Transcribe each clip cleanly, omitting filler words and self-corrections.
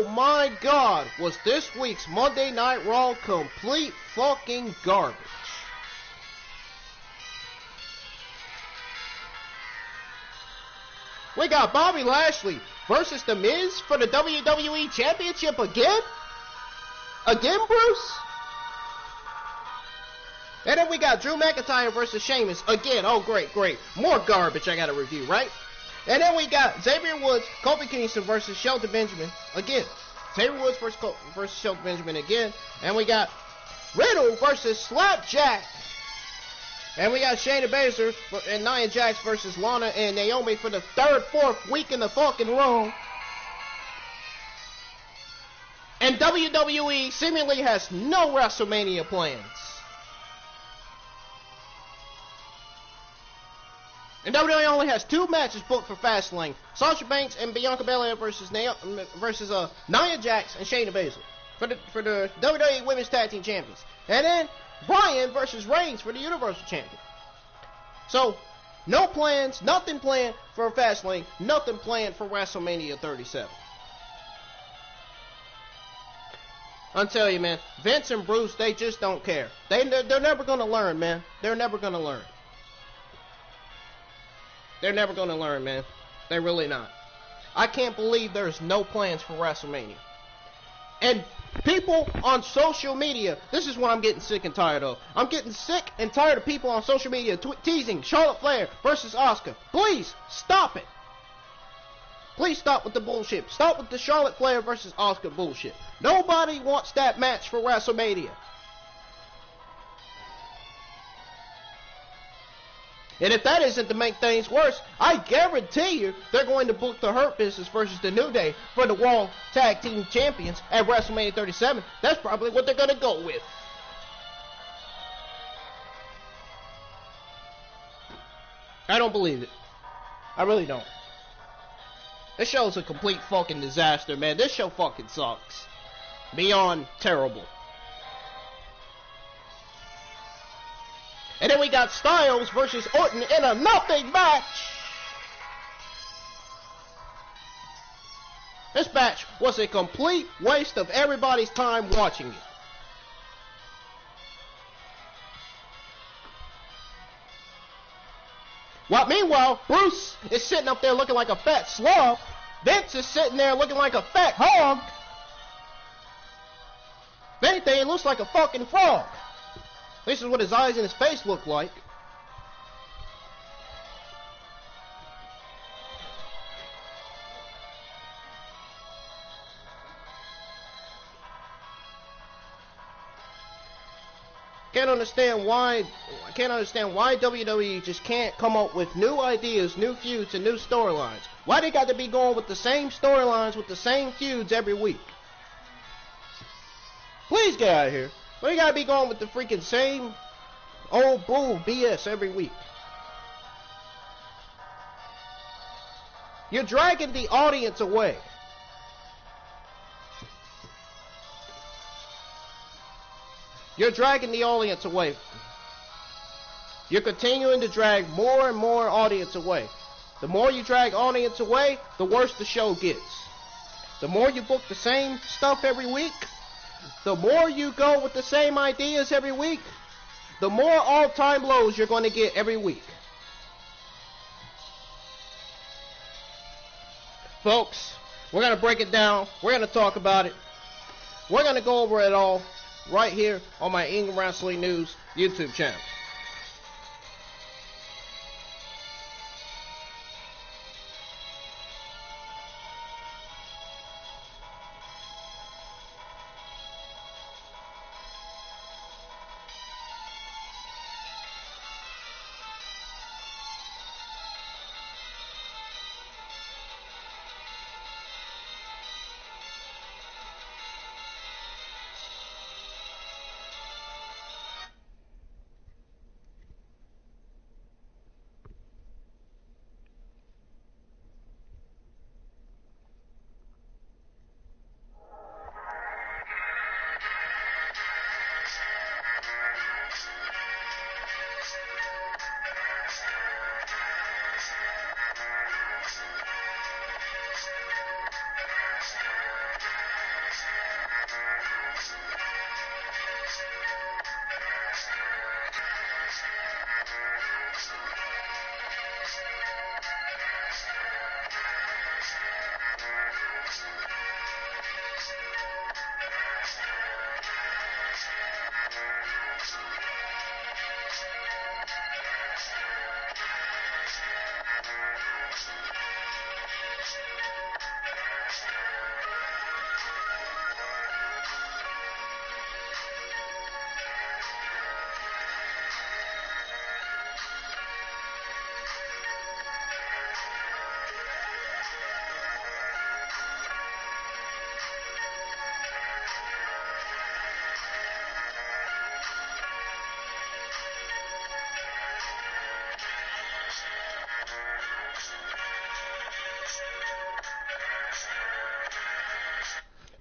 Oh my God, was this week's Monday Night Raw complete fucking garbage. We got Bobby Lashley versus The Miz for the WWE Championship again? Again, Bruce? And then we got Drew McIntyre versus Sheamus again. Oh, great. More garbage I gotta review, right? And then we got Xavier Woods, Kofi Kingston versus Shelton Benjamin again. Xavier Woods versus Shelton Benjamin again. And we got Riddle versus Slapjack. And we got Shayna Baszler and Nia Jax versus Lana and Naomi for the fourth week in the fucking row. And WWE seemingly has no WrestleMania plans. And WWE only has 2 matches booked for Fastlane: Sasha Banks and Bianca Belair versus Nia Jax and Shayna Baszler for the WWE Women's Tag Team Champions. And then Bryan versus Reigns for the Universal Champion. So, no plans, nothing planned for Fastlane, nothing planned for WrestleMania 37. I'll tell you, man, Vince and Bruce, they just don't care. They're never gonna learn, man. They're never gonna learn. They're never gonna learn, man. They're really not. I can't believe there's no plans for WrestleMania. And people on social media, this is what I'm getting sick and tired of. I'm getting sick and tired of people on social media teasing Charlotte Flair versus Asuka. Please, stop it. Please stop with the bullshit. Stop with the Charlotte Flair versus Asuka bullshit. Nobody wants that match for WrestleMania. And if that isn't to make things worse, I guarantee you they're going to book the Hurt Business versus the New Day for the Raw Tag Team Champions at WrestleMania 37. That's probably what they're going to go with. I don't believe it. I really don't. This show's a complete fucking disaster, man. This show fucking sucks. Beyond terrible. And then we got Styles versus Orton in a nothing match. This match was a complete waste of everybody's time watching it. Well, meanwhile, Bruce is sitting up there looking like a fat slob. Vince is sitting there looking like a fat hog. If anything, it looks like a fucking frog. This is what his eyes and his face look like. I can't understand why WWE just can't come up with new ideas, new feuds, and new storylines. Why they got to be going with the same storylines with the same feuds every week? Please get out of here. Why you gotta be going with the freaking same old bull BS every week? You're dragging the audience away. You're dragging the audience away. You're continuing to drag more and more audience away. The more you drag audience away, the worse the show gets. The more you book the same stuff every week, the more you go with the same ideas every week, the more all-time lows you're going to get every week. Folks, we're going to break it down. We're going to talk about it. We're going to go over it all right here on my England Wrestling News YouTube channel.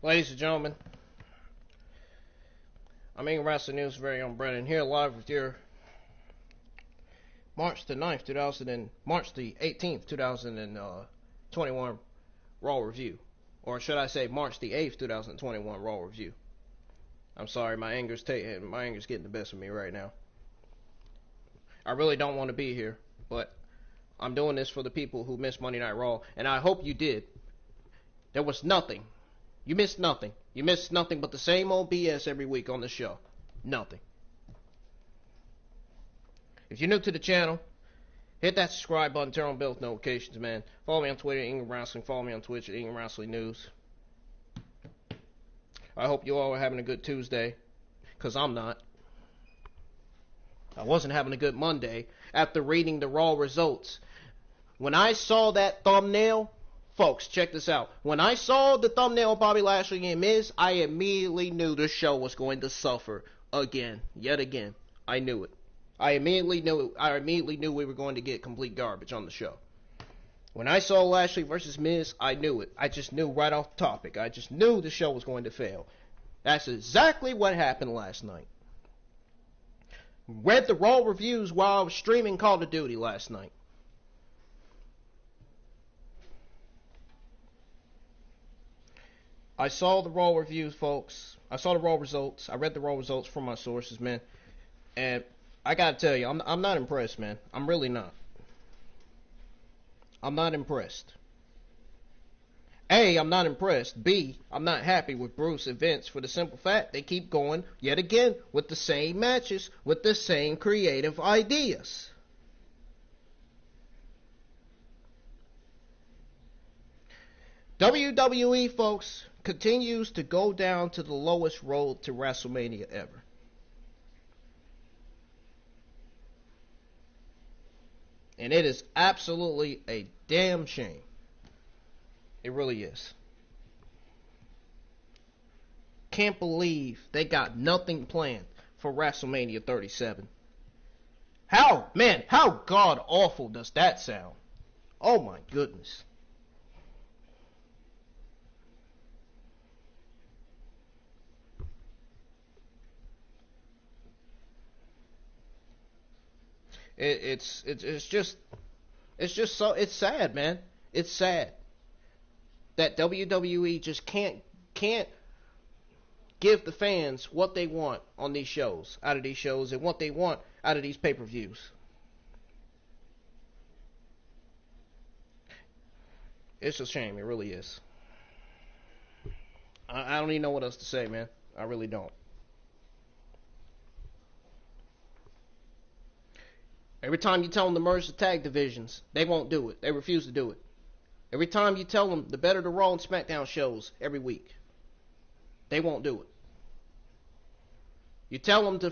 Ladies and gentlemen, I'm in Wrestling News' very own Brennan here live with your March the 18th, 2021 Raw review. Or should I say March the 8th, 2021 Raw review. I'm sorry, my anger's getting the best of me right now. I really don't want to be here, but I'm doing this for the people who missed Monday Night Raw, and I hope you did. There was nothing. You missed nothing. You missed nothing but the same old BS every week on the show. Nothing. If you're new to the channel, hit that subscribe button, turn on bell notifications, man. Follow me on Twitter, England Wrestling. Follow me on Twitch at England Wrestling News. I hope you all are having a good Tuesday, because I'm not. I wasn't having a good Monday after reading the Raw results. When I saw that thumbnail, folks, check this out. When I saw the thumbnail of Bobby Lashley and Miz, I immediately knew the show was going to suffer again, yet again. I knew it. I immediately knew we were going to get complete garbage on the show. When I saw Lashley versus Miz, I knew it. I just knew right off the topic. I just knew the show was going to fail. That's exactly what happened last night. Read the Raw reviews while I was streaming Call of Duty last night. I saw the Raw reviews, folks. I saw the Raw results. I read the Raw results from my sources, man. And I gotta tell you, I'm not impressed, man. I'm really not. I'm not impressed. A, I'm not impressed. B, I'm not happy with Bruce and Vince for the simple fact they keep going, yet again, with the same matches, with the same creative ideas. WWE, folks, continues to go down to the lowest road to WrestleMania ever. And it is absolutely a damn shame. It really is. Can't believe they got nothing planned for WrestleMania 37. How god awful does that sound? Oh my goodness. It's sad, man. It's sad that WWE just can't give the fans what they want on these shows, out of these shows, and what they want out of these pay-per-views. It's a shame. It really is. I don't even know what else to say, man. I really don't. Every time you tell them to merge the tag divisions, they won't do it. They refuse to do it. Every time you tell them the better the Raw and SmackDown shows every week, they won't do it. You tell them to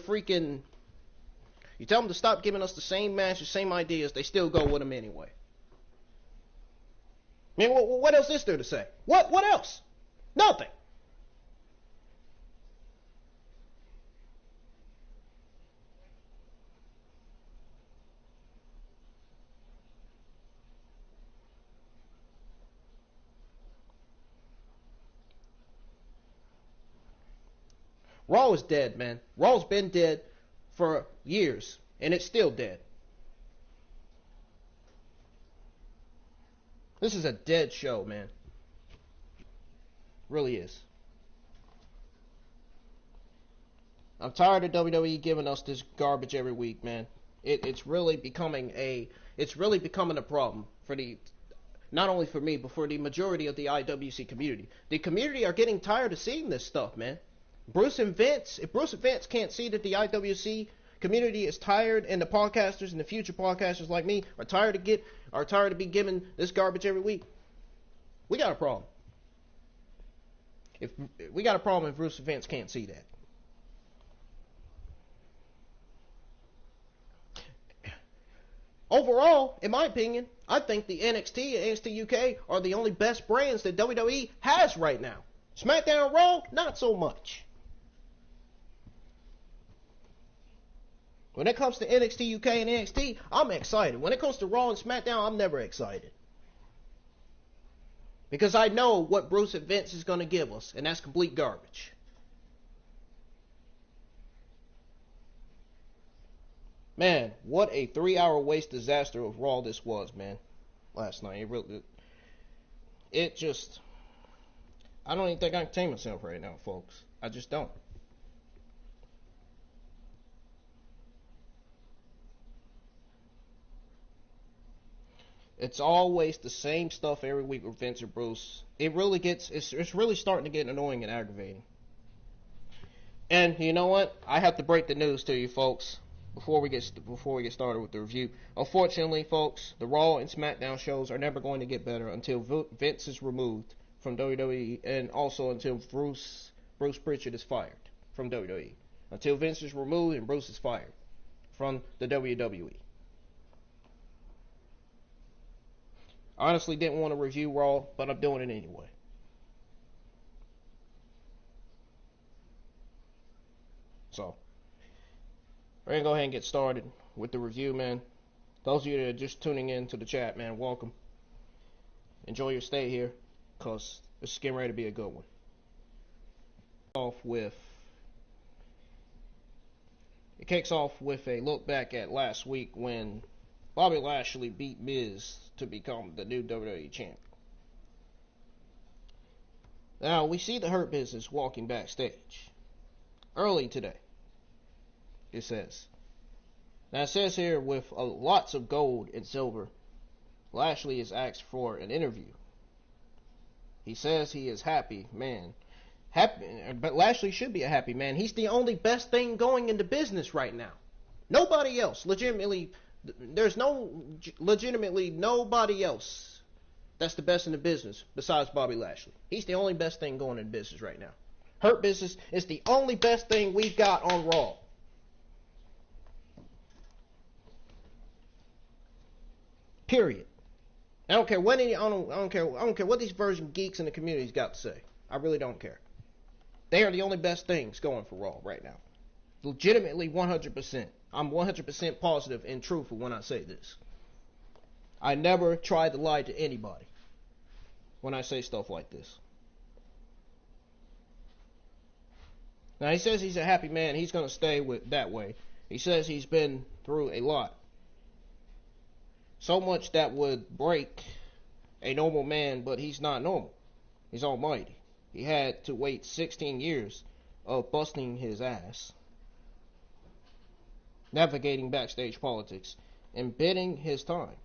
stop giving us the same matches, same ideas, they still go with them anyway. I mean, what else is there to say? What else? Nothing. Raw is dead, man. Raw's been dead for years, and it's still dead. This is a dead show, man. Really is. I'm tired of WWE giving us this garbage every week, man. It's really becoming a problem for not only for me, but for the majority of the IWC community. The community are getting tired of seeing this stuff, man. If Bruce and Vince can't see that the IWC community is tired, and the podcasters and the future podcasters like me are tired of be given this garbage every week, we got a problem. If Bruce and Vince can't see that. Overall, in my opinion, I think the NXT and NXT UK are the only best brands that WWE has right now. SmackDown and Raw, not so much. When it comes to NXT UK and NXT, I'm excited. When it comes to Raw and SmackDown, I'm never excited. Because I know what Bruce and Vince is going to give us, and that's complete garbage. Man, what a 3-hour waste disaster of Raw this was, man. Last night. I don't even think I can tame myself right now, folks. I just don't. It's always the same stuff every week with Vince or Bruce. It's really starting to get annoying and aggravating. And you know what? I have to break the news to you, folks, before we get started with the review. Unfortunately, folks, the Raw and SmackDown shows are never going to get better until Vince is removed from WWE, and also until Bruce Pritchard is fired from WWE. Until Vince is removed and Bruce is fired from the WWE. I honestly didn't want to review Raw, but I'm doing it anyway. So, we're going to go ahead and get started with the review, man. Those of you that are just tuning in to the chat, man, welcome. Enjoy your stay here, because it's getting ready to be a good one. It kicks off with a look back at last week when Bobby Lashley beat Miz to become the new WWE champion. Now, we see the Hurt Business walking backstage early today, it says. Now, it says here, with lots of gold and silver, Lashley is asked for an interview. He says he is happy, man. But Lashley should be a happy man. He's the only best thing going in the business right now. Nobody else, legitimately, there's legitimately nobody else that's the best in the business besides Bobby Lashley. He's the only best thing going in business right now. Hurt Business is the only best thing we've got on Raw. Period. I don't care what I don't care what these Virgin geeks in the community's got to say. I really don't care. They are the only best things going for Raw right now. Legitimately 100%. I'm 100% positive and truthful when I say this. I never try to lie to anybody when I say stuff like this. Now, he says he's a happy man. He's going to stay that way. He says he's been through a lot. So much that would break a normal man, but he's not normal. He's almighty. He had to wait 16 years of busting his ass, navigating backstage politics, and bidding his time.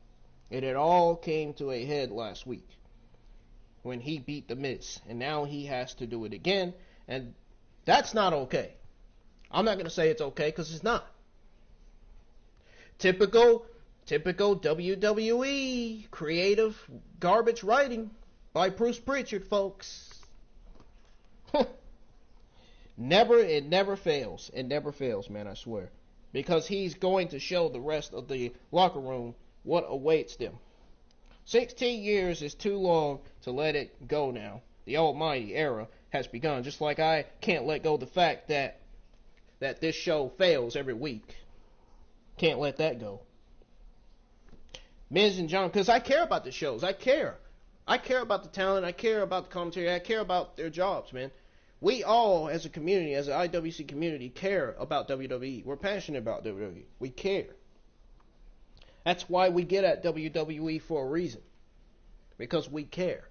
It all came to a head last week when he beat The Miz, and now he has to do it again, and that's not okay. I'm not going to say it's okay, because it's not. Typical WWE creative garbage writing by Bruce Pritchard, folks. It never fails. It never fails, man, I swear. Because he's going to show the rest of the locker room what awaits them. 16 years is too long to let it go now. The almighty era has begun. Just like I can't let go of the fact that this show fails every week. Can't let that go. Miz and John, because I care about the shows. I care about the talent. I care about the commentary. I care about their jobs, man. We all, as a community, as an IWC community, care about WWE. We're passionate about WWE. We care. That's why we get at WWE for a reason. Because we care.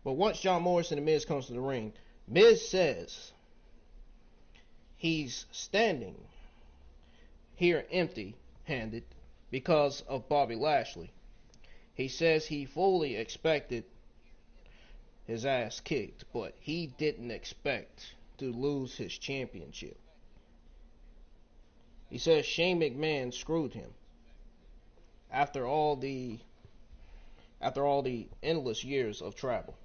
But once John Morrison and Miz comes to the ring, Miz says he's standing here empty-handed because of Bobby Lashley. He says he fully expected his ass kicked, but he didn't expect to lose his championship. He says Shane McMahon screwed him. After all the endless years of travel,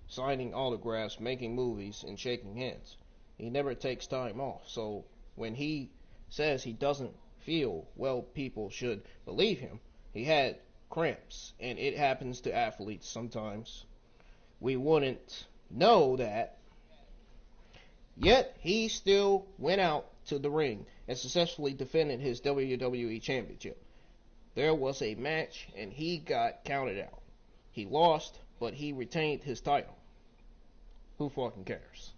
signing autographs, making movies, and shaking hands, he never takes time off. So when he says he doesn't feel well, people should believe him. He had cramps, and it happens to athletes sometimes. We wouldn't know that. Yet he still went out to the ring and successfully defended his WWE Championship. There was a match and he got counted out. He lost, but he retained his title. Who fucking cares?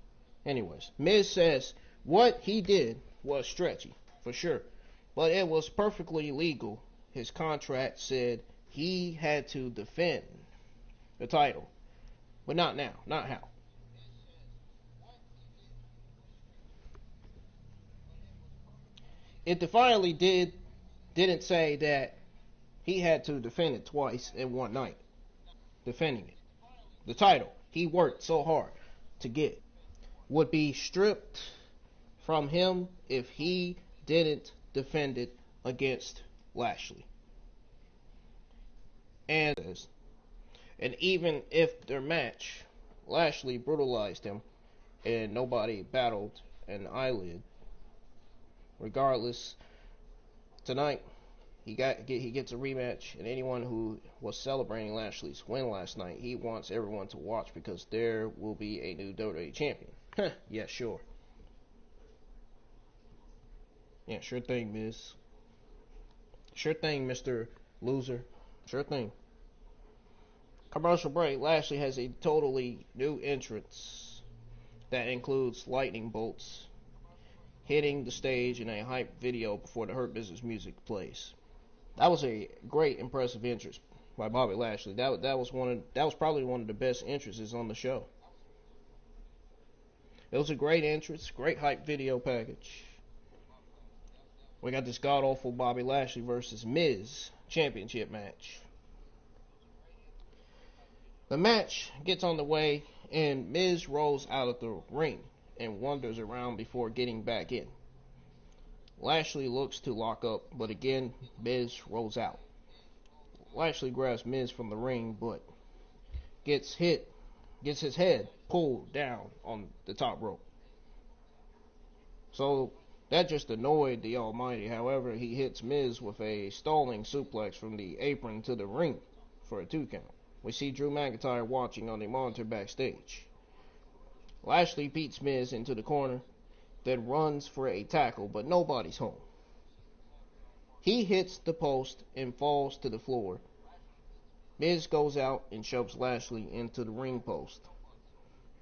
Anyways, Miz says what he did was stretchy, for sure, but it was perfectly legal. His contract said he had to defend the title, but not now, not how. It defiantly didn't say that he had to defend it twice in one night. Defending it. The title he worked so hard to get would be stripped from him if he didn't defend it against Lashley. And even if their match, Lashley brutalized him and nobody battled an eyelid. Regardless, tonight he gets a rematch, and anyone who was celebrating Lashley's win last night, he wants everyone to watch because there will be a new WWE champion. Yeah, sure. Yeah, sure thing, Miz. Sure thing, Mr. Loser. Sure thing. Commercial break. Lashley has a totally new entrance that includes lightning bolts hitting the stage in a hype video before the Hurt Business music plays. That was a great, impressive entrance by Bobby Lashley. That was probably one of the best entrances on the show. It was a great entrance, great hype video package. We got this god awful Bobby Lashley versus Miz championship match. The match gets on the way, and Miz rolls out of the ring and wanders around before getting back in. Lashley looks to lock up, but again, Miz rolls out. Lashley grabs Miz from the ring, but gets his head pulled down on the top rope. So that just annoyed the Almighty. However, he hits Miz with a stalling suplex from the apron to the ring for a 2 count. We see Drew McIntyre watching on a monitor backstage. Lashley beats Miz into the corner, then runs for a tackle, but nobody's home. He hits the post and falls to the floor. Miz goes out and shoves Lashley into the ring post,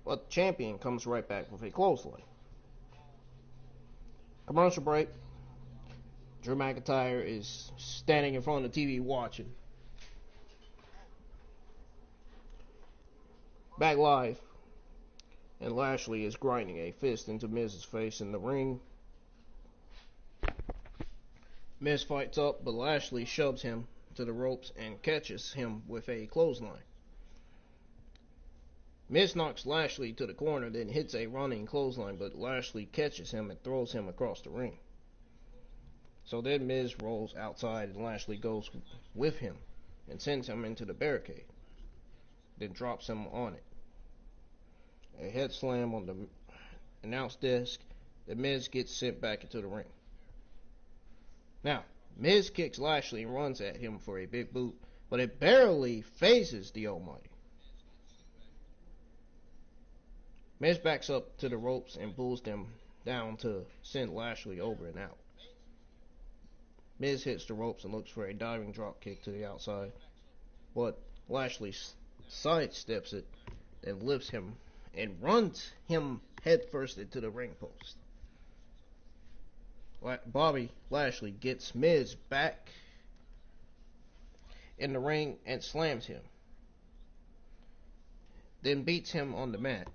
but the champion comes right back with a clothesline. Commercial break. Drew McIntyre is standing in front of the TV watching. Back live, and Lashley is grinding a fist into Miz's face in the ring. Miz fights up, but Lashley shoves him to the ropes and catches him with a clothesline. Miz knocks Lashley to the corner, then hits a running clothesline, but Lashley catches him and throws him across the ring. So then Miz rolls outside, and Lashley goes with him and sends him into the barricade, then drops him on it. A head slam on the announce desk. The Miz gets sent back into the ring. Now, Miz kicks Lashley and runs at him for a big boot, but it barely phases the Almighty. Miz backs up to the ropes and pulls them down to send Lashley over and out. Miz hits the ropes and looks for a diving drop kick to the outside, but Lashley sidesteps it and lifts him and runs him headfirst into the ring post. Bobby Lashley gets Miz back in the ring and slams him, then beats him on the mat.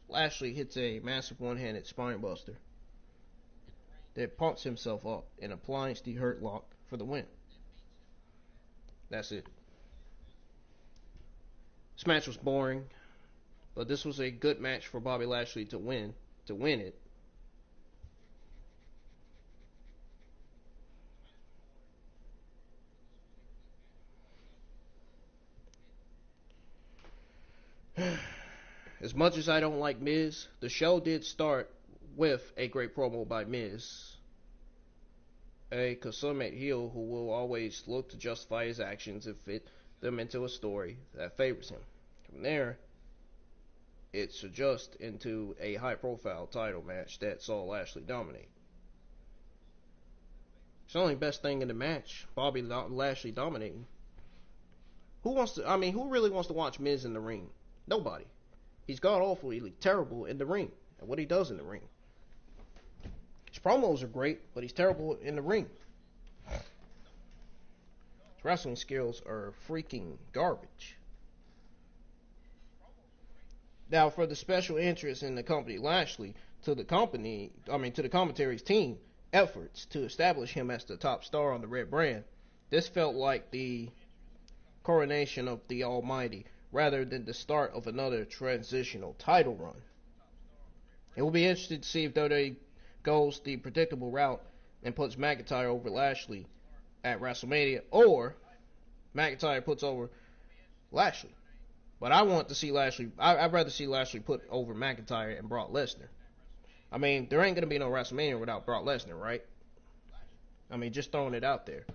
Lashley hits a massive one-handed spine buster, then pumps himself up and applies the Hurt Lock for the win. That's it. This match was boring, but this was a good match for Bobby Lashley to win it. As much as I don't like Miz, the show did start with a great promo by Miz, a consummate heel who will always look to justify his actions and fit them into a story that favors him. From there, it adjusts into a high-profile title match that saw Lashley dominate. It's the only best thing in the match. Bobby Lashley dominating. Who really wants to watch Miz in the ring? Nobody. He's god awfully terrible in the ring and what he does in the ring. His promos are great, but he's terrible in the ring. His wrestling skills are freaking garbage. Now, for the special interest in the company Lashley, to the commentary's team efforts to establish him as the top star on the Red brand, this felt like the coronation of the Almighty rather than the start of another transitional title run. It will be interesting to see if WWE goes the predictable route and puts McIntyre over Lashley at WrestleMania, or McIntyre puts over Lashley. But I want to see Lashley. I'd rather see Lashley put over McIntyre and Brock Lesnar. I mean, there ain't gonna be no WrestleMania without Brock Lesnar, right? I mean, just throwing it out there.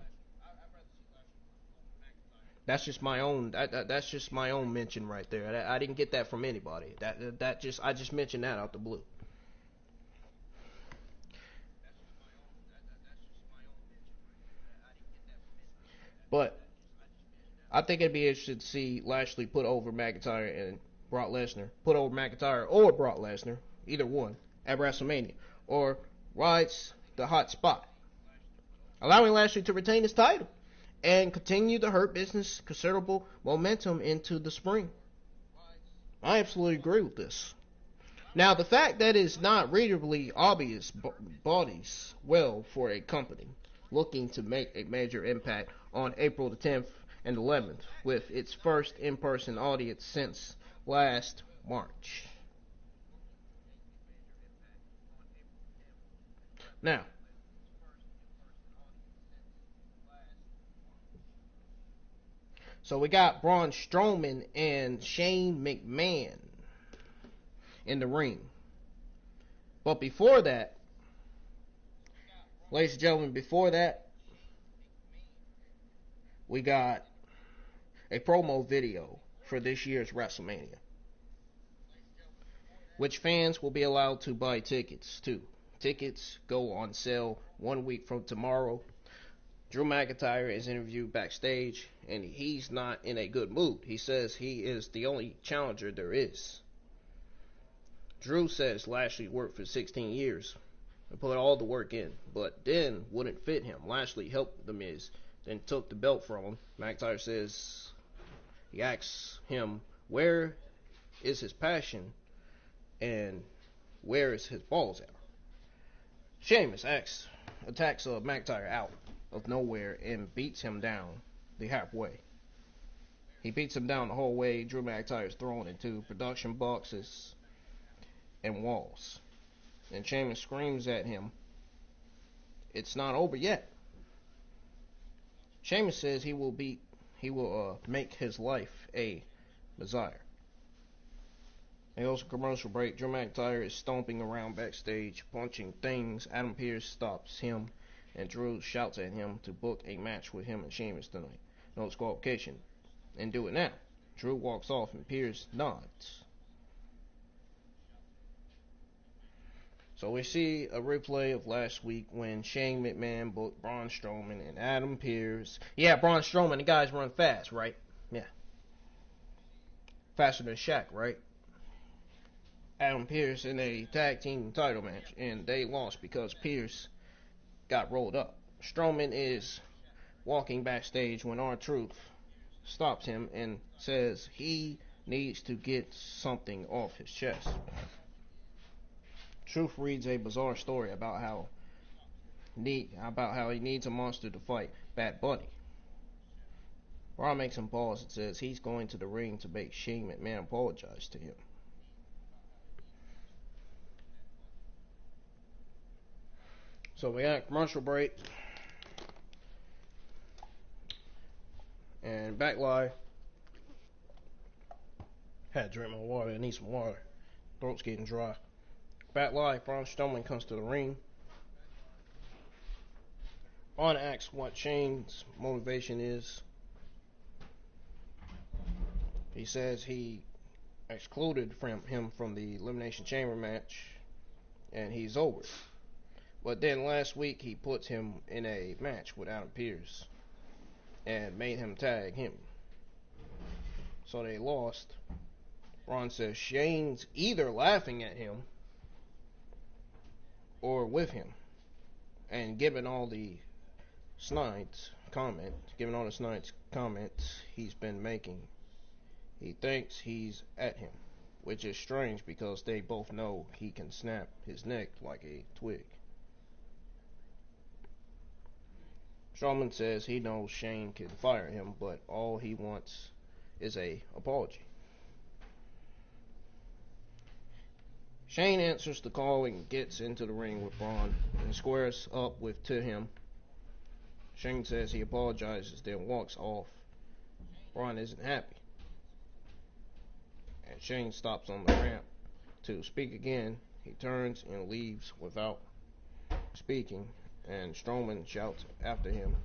That's just my own. That's just my own mention right there. I didn't get that from anybody. I just mentioned that out the blue. But I think it'd be interesting to see Lashley put over McIntyre and Brock Lesnar. Put over McIntyre or Brock Lesnar, either one, at WrestleMania, or rides the hot spot, allowing Lashley to retain his title and continue the Hurt Business considerable momentum into the spring. I absolutely agree with this. Now, the fact that it's not readably obvious bodies well for a company looking to make a major impact on April the 10th and 11th with its first in-person audience since last March. Now, so we got Braun Strowman and Shane McMahon in the ring. But before that, ladies and gentlemen, we got a promo video for this year's WrestleMania, which fans will be allowed to buy tickets to. Tickets go on sale 1 week from tomorrow. Drew McIntyre is interviewed backstage, and he's not in a good mood. He says he is the only challenger there is. Drew says Lashley worked for 16 years and put all the work in, but then wouldn't fit him. Lashley helped The Miz, then took the belt from him. McIntyre says he asks him where is his passion and where is his balls at. Sheamus attacks McIntyre out of nowhere and beats him down the halfway. He beats him down the whole way. Drew McIntyre is thrown into production boxes and walls. And Sheamus screams at him, "It's not over yet." Sheamus says he will make his life a desire. They goes to commercial break. Drew McIntyre is stomping around backstage, punching things. Adam Pearce stops him, and Drew shouts at him to book a match with him and Sheamus tonight. No disqualification, and do it now. Drew walks off, and Pearce nods. So we see a replay of last week when Shane McMahon booked Braun Strowman and Adam Pearce. Yeah, Braun Strowman, the guys run fast, right? Yeah. Faster than Shaq, right? Adam Pearce in a tag team title match, and they lost because Pearce got rolled up. Strowman is walking backstage when R-Truth stops him and says he needs to get something off his chest. Truth reads a bizarre story about how he needs a monster to fight Bad Bunny. Raw makes him pause and says he's going to the ring to make Shane McMahon apologize to him. So we got a commercial break. And back live. Had to drink my water. I need some water. Throat's getting dry. Back live. Braun Strowman comes to the ring. Braun asks what Shane's motivation is. He says he excluded him from the Elimination Chamber match, and he's over. But then last week he puts him in a match with Adam Pearce and made him tag him. So they lost. Ron says Shane's either laughing at him or with him. And given all the snide comments he's been making, he thinks he's at him, which is strange because they both know he can snap his neck like a twig. Strowman says he knows Shane can fire him, but all he wants is a apology. Shane answers the call and gets into the ring with Braun and squares up to him. Shane says he apologizes, then walks off. Braun isn't happy. And Shane stops on the ramp to speak again. He turns and leaves without speaking, and Strowman shouts after him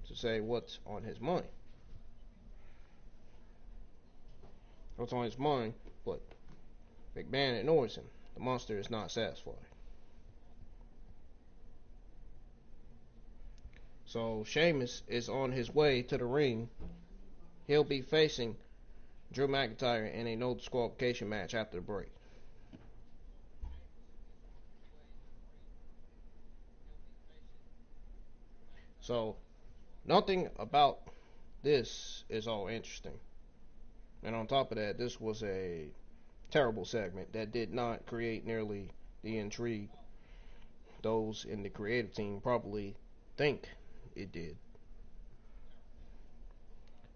to say what's on his mind. What's on his mind, but McMahon ignores him. The monster is not satisfied. So Sheamus is on his way to the ring. He'll be facing Drew McIntyre in a no disqualification match after the break. So nothing about this is all interesting. And on top of that, this was a terrible segment that did not create nearly the intrigue those in the creative team probably think it did.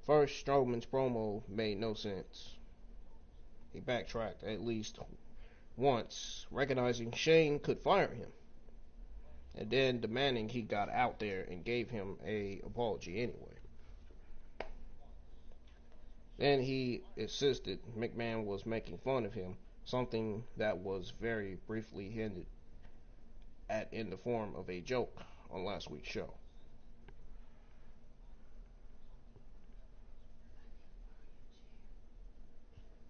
First, Strowman's promo made no sense. He backtracked at least once, recognizing Shane could fire him, and then demanding he got out there and gave him an apology anyway. Then he insisted McMahon was making fun of him, something that was very briefly hinted at in the form of a joke on last week's show.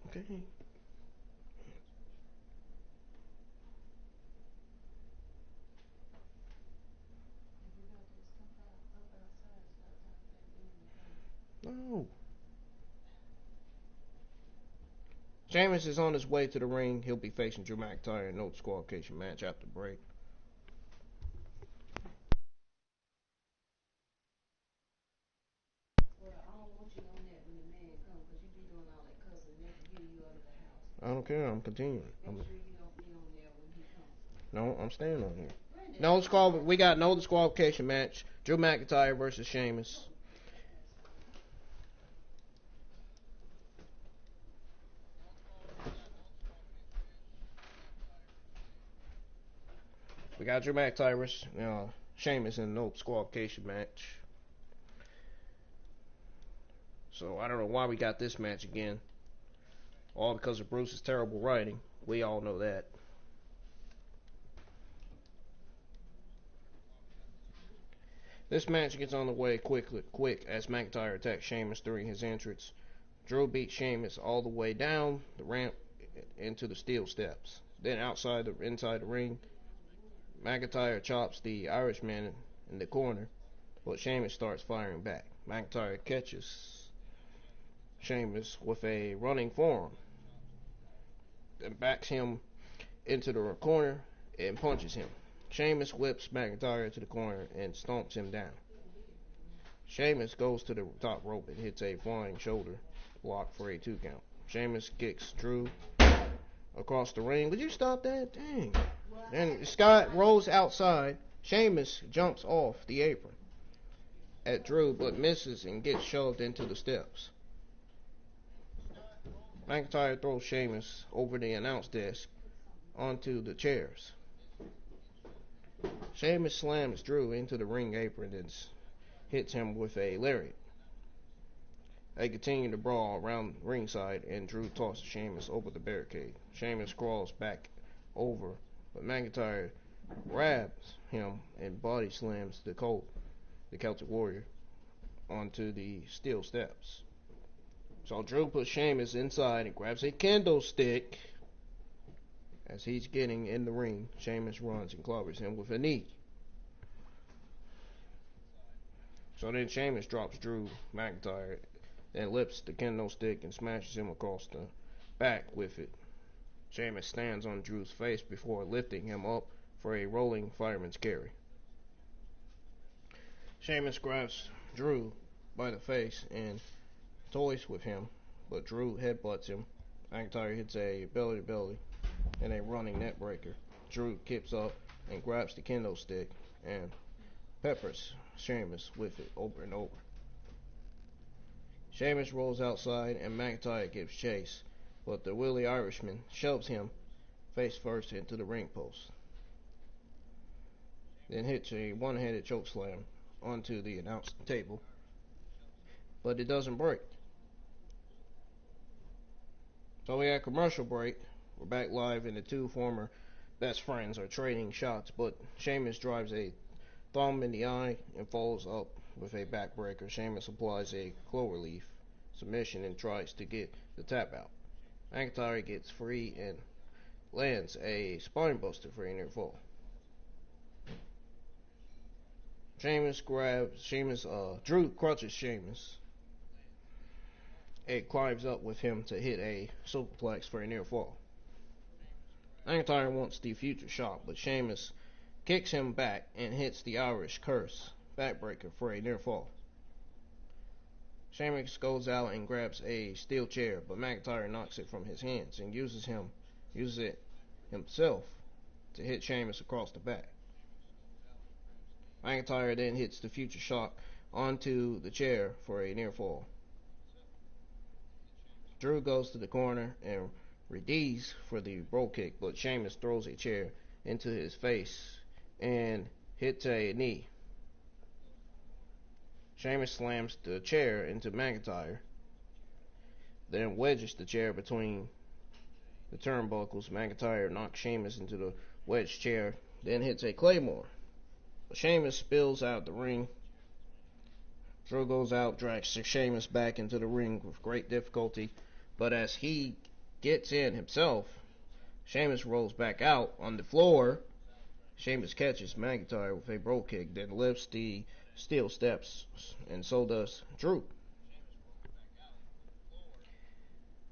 Okay. No. Sheamus is on his way to the ring. He'll be facing Drew McIntyre in no disqualification match after break. I don't care. I'm continuing. No, I'm staying on here. We got no disqualification match. Drew McIntyre versus Sheamus. We got Drew McIntyre versus Sheamus in no disqualification match. So I don't know why we got this match again. All because of Bruce's terrible writing. We all know that. This match gets on the way quick as McIntyre attacks Sheamus during his entrance. Drew beats Sheamus all the way down the ramp into the steel steps. Then inside the ring, McIntyre chops the Irishman in the corner, but Sheamus starts firing back. McIntyre catches Sheamus with a running forearm, then backs him into the corner and punches him. Sheamus whips McIntyre to the corner and stomps him down. Sheamus goes to the top rope and hits a flying shoulder block for a 2 count. Sheamus kicks Drew across the ring. Would you stop that? Dang. And Scott rolls outside. Sheamus jumps off the apron at Drew but misses and gets shoved into the steps. McIntyre throws Sheamus over the announce desk onto the chairs. Sheamus slams Drew into the ring apron and hits him with a lariat. They continue to brawl around ringside and Drew tosses Sheamus over the barricade. Sheamus crawls back over, but McIntyre grabs him and body slams the Celtic Warrior onto the steel steps. So Drew puts Sheamus inside and grabs a kendo stick. As he's getting in the ring, Sheamus runs and clobbers him with a knee. So then Sheamus drops Drew McIntyre, then lifts the kendo stick and smashes him across the back with it. Sheamus stands on Drew's face before lifting him up for a rolling fireman's carry. Sheamus grabs Drew by the face and toys with him, but Drew headbutts him. McIntyre hits a belly-to-belly and a running neck breaker. Drew kicks up and grabs the kendo stick and peppers Sheamus with it over and over. Sheamus rolls outside and McIntyre gives chase, but the wily Irishman shoves him face first into the ring post. Then hits a one-handed chokeslam onto the announce table, but it doesn't break. So we had commercial break. We're back live, and the two former best friends are trading shots, but Sheamus drives a thumb in the eye and follows up with a backbreaker. Sheamus applies a cloverleaf submission and tries to get the tap out. McIntyre gets free and lands a spinebuster for a near fall. Drew crutches Sheamus. It climbs up with him to hit a superplex for a near fall. McIntyre wants the future shot, but Sheamus kicks him back and hits the Irish curse backbreaker for a near fall. Sheamus goes out and grabs a steel chair, but McIntyre knocks it from his hands and uses it himself to hit Sheamus across the back. McIntyre then hits the future shock onto the chair for a near fall. Drew goes to the corner and readies for the bro kick, but Sheamus throws a chair into his face and hits a knee. Sheamus slams the chair into McIntyre, then wedges the chair between the turnbuckles. McIntyre knocks Sheamus into the wedge chair, then hits a claymore. Sheamus spills out the ring. Drew goes out, drags Sheamus back into the ring with great difficulty, but as he gets in himself, Sheamus rolls back out on the floor. Sheamus catches McIntyre with a bro kick, then lifts the steel steps, and so does Drew.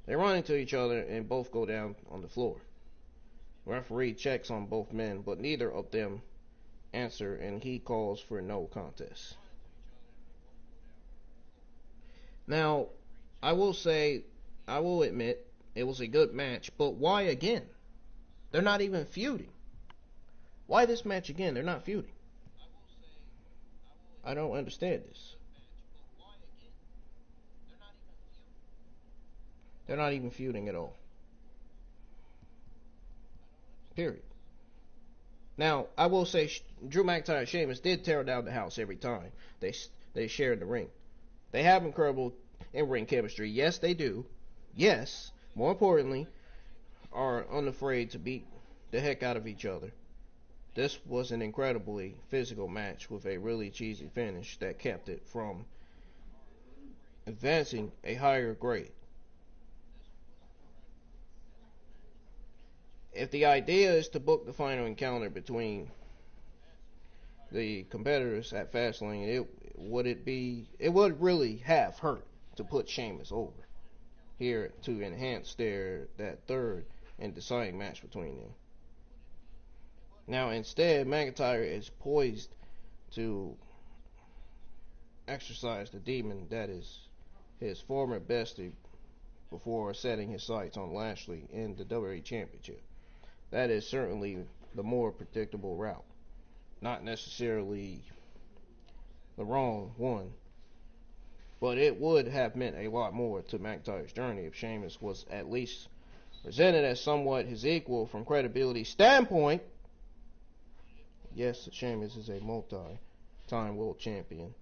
They run into each other and both go down on the floor. The referee checks on both men, but neither of them answer, and he calls for no contest. Now, I will admit, it was a good match, but why again? They're not even feuding. Why this match again? They're not feuding. I don't understand this. They're not even feuding at all. Period. Now, I will say Drew McIntyre and Sheamus did tear down the house every time they shared the ring. They have incredible in-ring chemistry. Yes, they do. Yes, more importantly, are unafraid to beat the heck out of each other. This was an incredibly physical match with a really cheesy finish that kept it from advancing a higher grade. If the idea is to book the final encounter between the competitors at Fastlane, it would really have hurt to put Sheamus over here to enhance that third and deciding match between them. Now instead, McIntyre is poised to exercise the demon that is his former bestie before setting his sights on Lashley in the WWE Championship. That is certainly the more predictable route. Not necessarily the wrong one, but it would have meant a lot more to McIntyre's journey if Sheamus was at least presented as somewhat his equal from credibility standpoint. Yes, Sheamus is a multi-time world champion,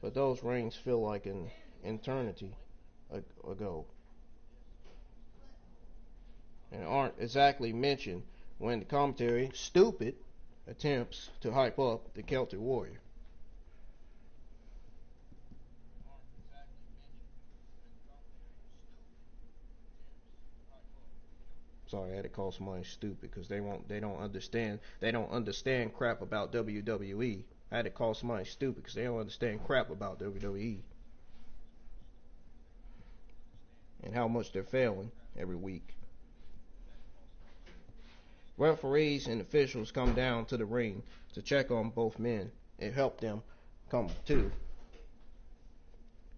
but those reigns feel like an eternity ago, and aren't exactly mentioned when the commentary, stupid, attempts to hype up the Celtic Warrior. Sorry, I had to call somebody stupid because they don't understand crap about WWE. I had to call somebody stupid because they don't understand crap about WWE and how much they're failing every week. Referees and officials come down to the ring to check on both men and help them come to.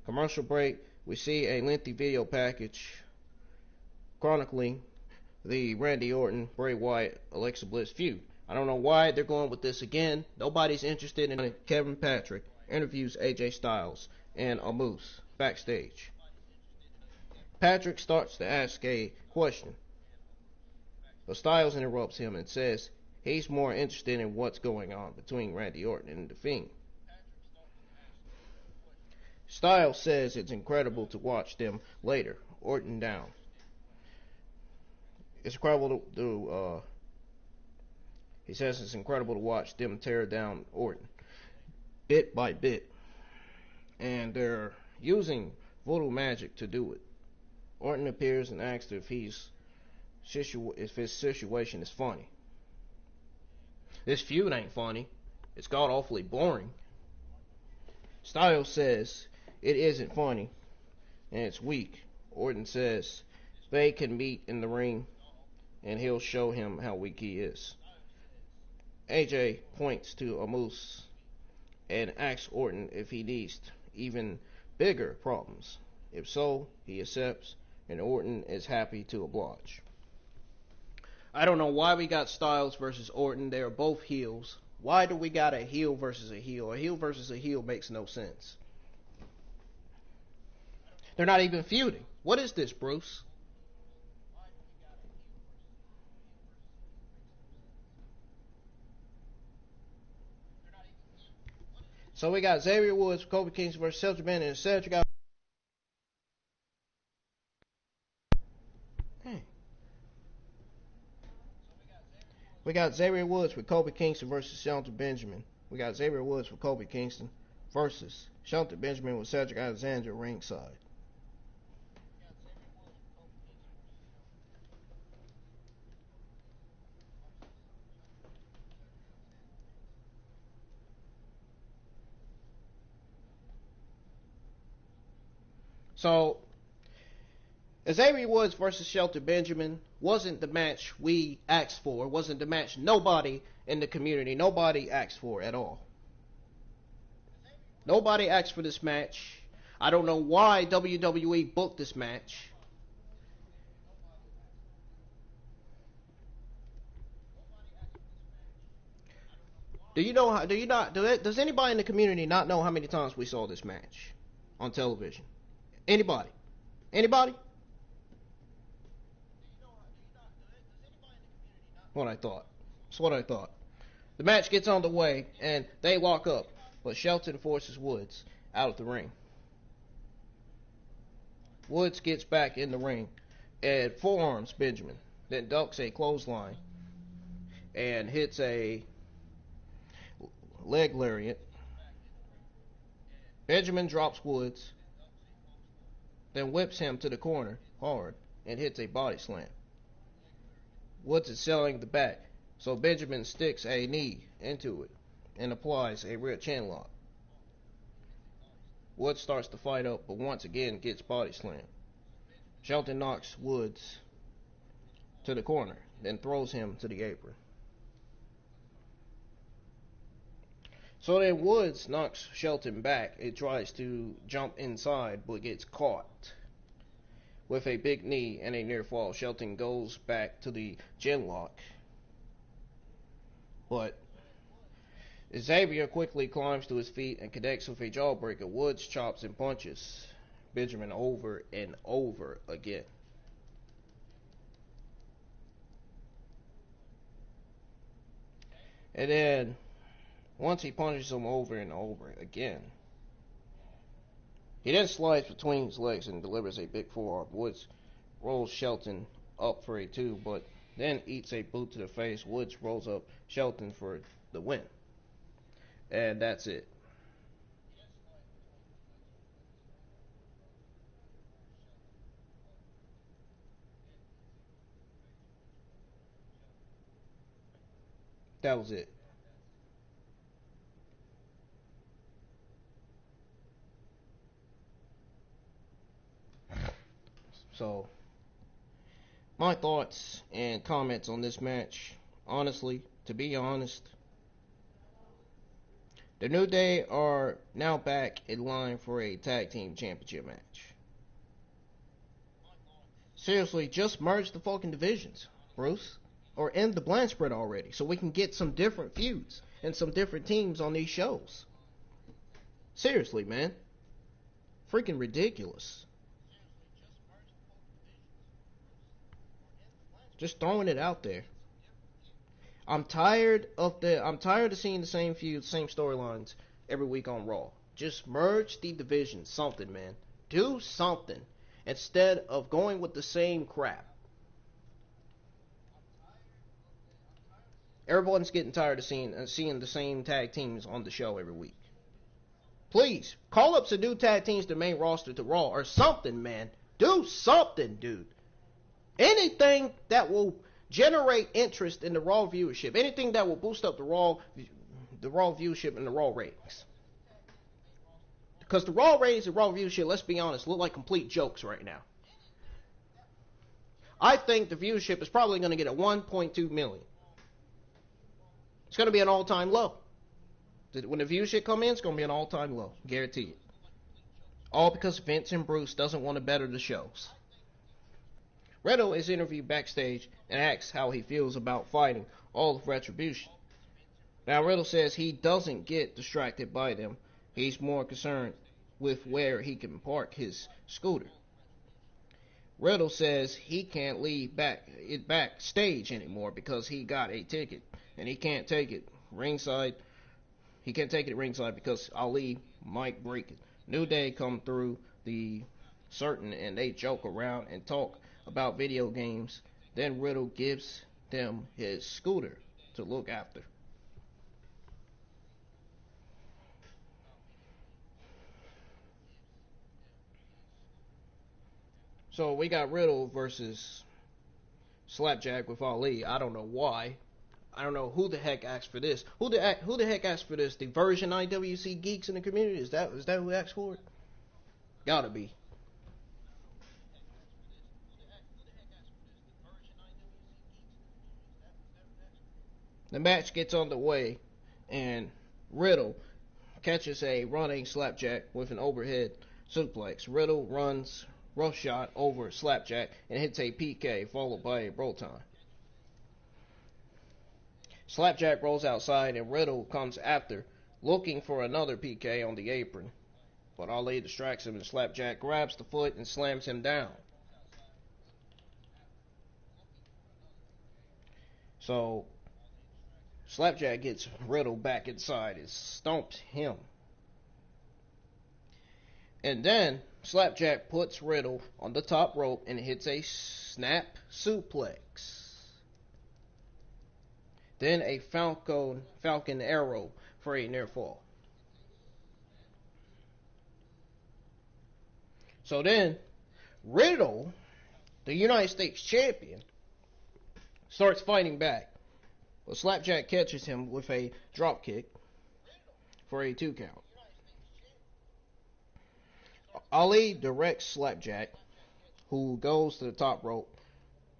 Commercial break, we see a lengthy video package chronicling the Randy Orton, Bray Wyatt, Alexa Bliss feud. I don't know why they're going with this again. Nobody's interested in it. Kevin Patrick interviews AJ Styles and Moose backstage. Patrick starts to ask a question, but Styles interrupts him and says he's more interested in what's going on between Randy Orton and The Fiend. Styles says it's incredible to watch them later. Orton down. It's incredible he says it's incredible to watch them tear down Orton bit by bit. And they're using voodoo magic to do it. Orton appears and asks if his situation is funny. This feud ain't funny. It's god awfully boring. Styles says it isn't funny and it's weak. Orton says they can meet in the ring and he'll show him how weak he is. AJ points to a moose and asks Orton if he needs even bigger problems. If so, he accepts, and Orton is happy to oblige. I don't know why we got Styles versus Orton. They are both heels. Why do we got a heel versus a heel? A heel versus a heel makes no sense. They're not even feuding. What is this, Bruce? So we got Xavier Woods, Kofi Kingston versus Shelton and Cedric. We got Xavier Woods with Kofi Kingston versus Shelton Benjamin. We got Xavier Woods with Kofi Kingston versus Shelton Benjamin with Cedric Alexander ringside. So, Xavier Woods versus Shelton Benjamin wasn't the match we asked for. It wasn't the match nobody in the community, nobody asked for at all. Nobody asked for this match. I don't know why WWE booked this match. Does anybody in the community not know how many times we saw this match on television? Anybody? Anybody? What I thought. That's what I thought. The match gets on the way, and they walk up, but Shelton forces Woods out of the ring. Woods gets back in the ring and forearms Benjamin, then ducks a clothesline and hits a leg lariat. Benjamin drops Woods, then whips him to the corner hard and hits a body slam. Woods is selling the back, so Benjamin sticks a knee into it and applies a rear chin lock. Woods starts to fight up, but once again gets body slammed. Shelton knocks Woods to the corner, then throws him to the apron. So then Woods knocks Shelton back. It tries to jump inside, but gets caught with a big knee and a near fall. Shelton goes back to the chin lock, but Xavier quickly climbs to his feet and connects with a jawbreaker. Woods chops and punches Benjamin over and over again. And then, once he punches him over and over again, he then slides between his legs and delivers a big forearm. Woods rolls Shelton up for a 2, but then eats a boot to the face. Woods rolls up Shelton for the win. And that's it. That was it. So, my thoughts and comments on this match, honestly, to be honest, the New Day are now back in line for a tag team championship match. Seriously, just merge the fucking divisions, Bruce. Or end the brand spread already, so we can get some different feuds and some different teams on these shows. Seriously, man. Freaking ridiculous. Just throwing it out there. I'm tired of seeing the same feuds, same storylines every week on Raw. Just merge the divisions, something, man. Do something instead of going with the same crap. Everyone's getting tired of seeing the same tag teams on the show every week. Please, call up some new tag teams to main roster to Raw or something, man. Do something, dude. Anything that will generate interest in the Raw viewership. Anything that will boost up the Raw viewership and the Raw ratings. Because the Raw ratings and Raw viewership, let's be honest, look like complete jokes right now. I think the viewership is probably going to get a 1.2 million. It's going to be an all-time low. When the viewership come in, it's going to be an all-time low. Guarantee it. All because Vince and Bruce doesn't want to better the shows. Riddle is interviewed backstage and asks how he feels about fighting all of Retribution. Now, Riddle says he doesn't get distracted by them. He's more concerned with where he can park his scooter. Riddle says he can't leave backstage anymore because he got a ticket. And he can't take it ringside. He can't take it at ringside because Ali might break it. New Day come through the certain and they joke around and talk about video games. Then Riddle gives them his scooter to look after. So we got Riddle versus Slapjack with Ali. I don't know why. I don't know who the heck asked for this. Who the heck asked for this? The version IWC geeks in the community? Is that who asked for it? Gotta be. The match gets underway, and Riddle catches a running Slapjack with an overhead suplex. Riddle runs roughshot over Slapjack and hits a PK followed by a roll time. Slapjack rolls outside and Riddle comes after, looking for another PK on the apron. But Ali distracts him and Slapjack grabs the foot and slams him down. So, Slapjack gets Riddle back inside and stomps him. And then, Slapjack puts Riddle on the top rope and hits a snap suplex. Then a Falcon Arrow for a near fall. So then, Riddle, the United States champion, starts fighting back. But Slapjack catches him with a drop kick for a 2 count. Ali directs Slapjack, who goes to the top rope.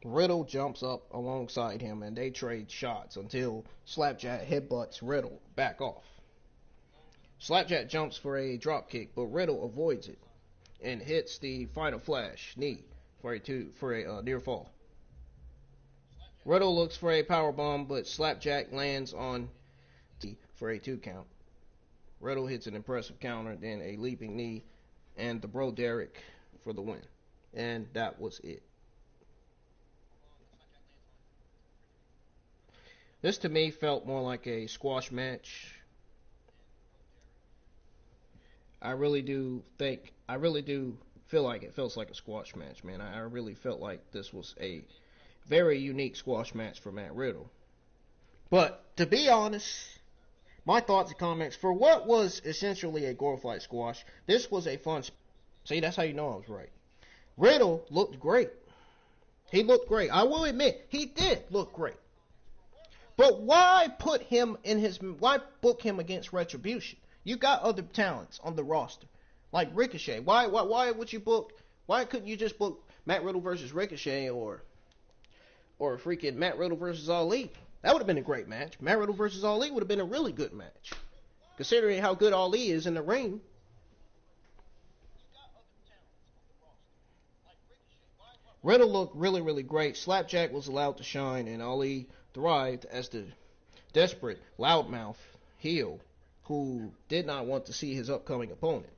Riddle jumps up alongside him and they trade shots until Slapjack headbutts Riddle back off. Slapjack jumps for a drop kick, but Riddle avoids it and hits the final flash knee for a near fall. Riddle looks for a powerbomb, but Slapjack lands on for a 2 count. Riddle hits an impressive counter, then a leaping knee, and the Bro Derek for the win. And that was it. This to me felt more like a squash match. I really do feel like it feels like a squash match, man. I really felt like this was a very unique squash match for Matt Riddle. But to be honest, my thoughts and comments for what was essentially a glorified squash, this was a fun. See, that's how you know I was right. Riddle looked great. He looked great. I will admit, he did look great. But why book him against Retribution? You got other talents on the roster, like Ricochet. Why couldn't you just book Matt Riddle versus Ricochet or freaking Matt Riddle versus Ali. That would have been a great match. Matt Riddle versus Ali would have been a really good match, considering how good Ali is in the ring. Riddle looked really, really great. Slapjack was allowed to shine, and Ali thrived as the desperate, loudmouth heel who did not want to see his upcoming opponent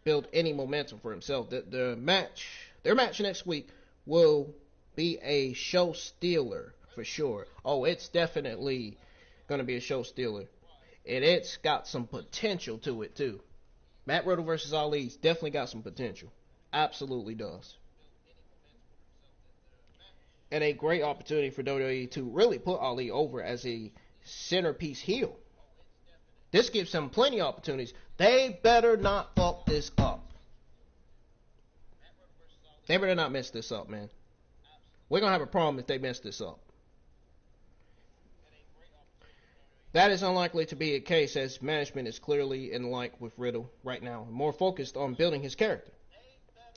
build any momentum for himself. Their match next week will be a show stealer for sure. Oh, it's definitely going to be a show stealer. And it's got some potential to it, too. Matt Riddle versus Ali's definitely got some potential. Absolutely does. And a great opportunity for WWE to really put Ali over as a centerpiece heel. This gives them plenty of opportunities. They better not fuck this up. They better not mess this up, man. We're going to have a problem if they mess this up. That is unlikely to be a case, as management is clearly in like with Riddle right now, more focused on building his character.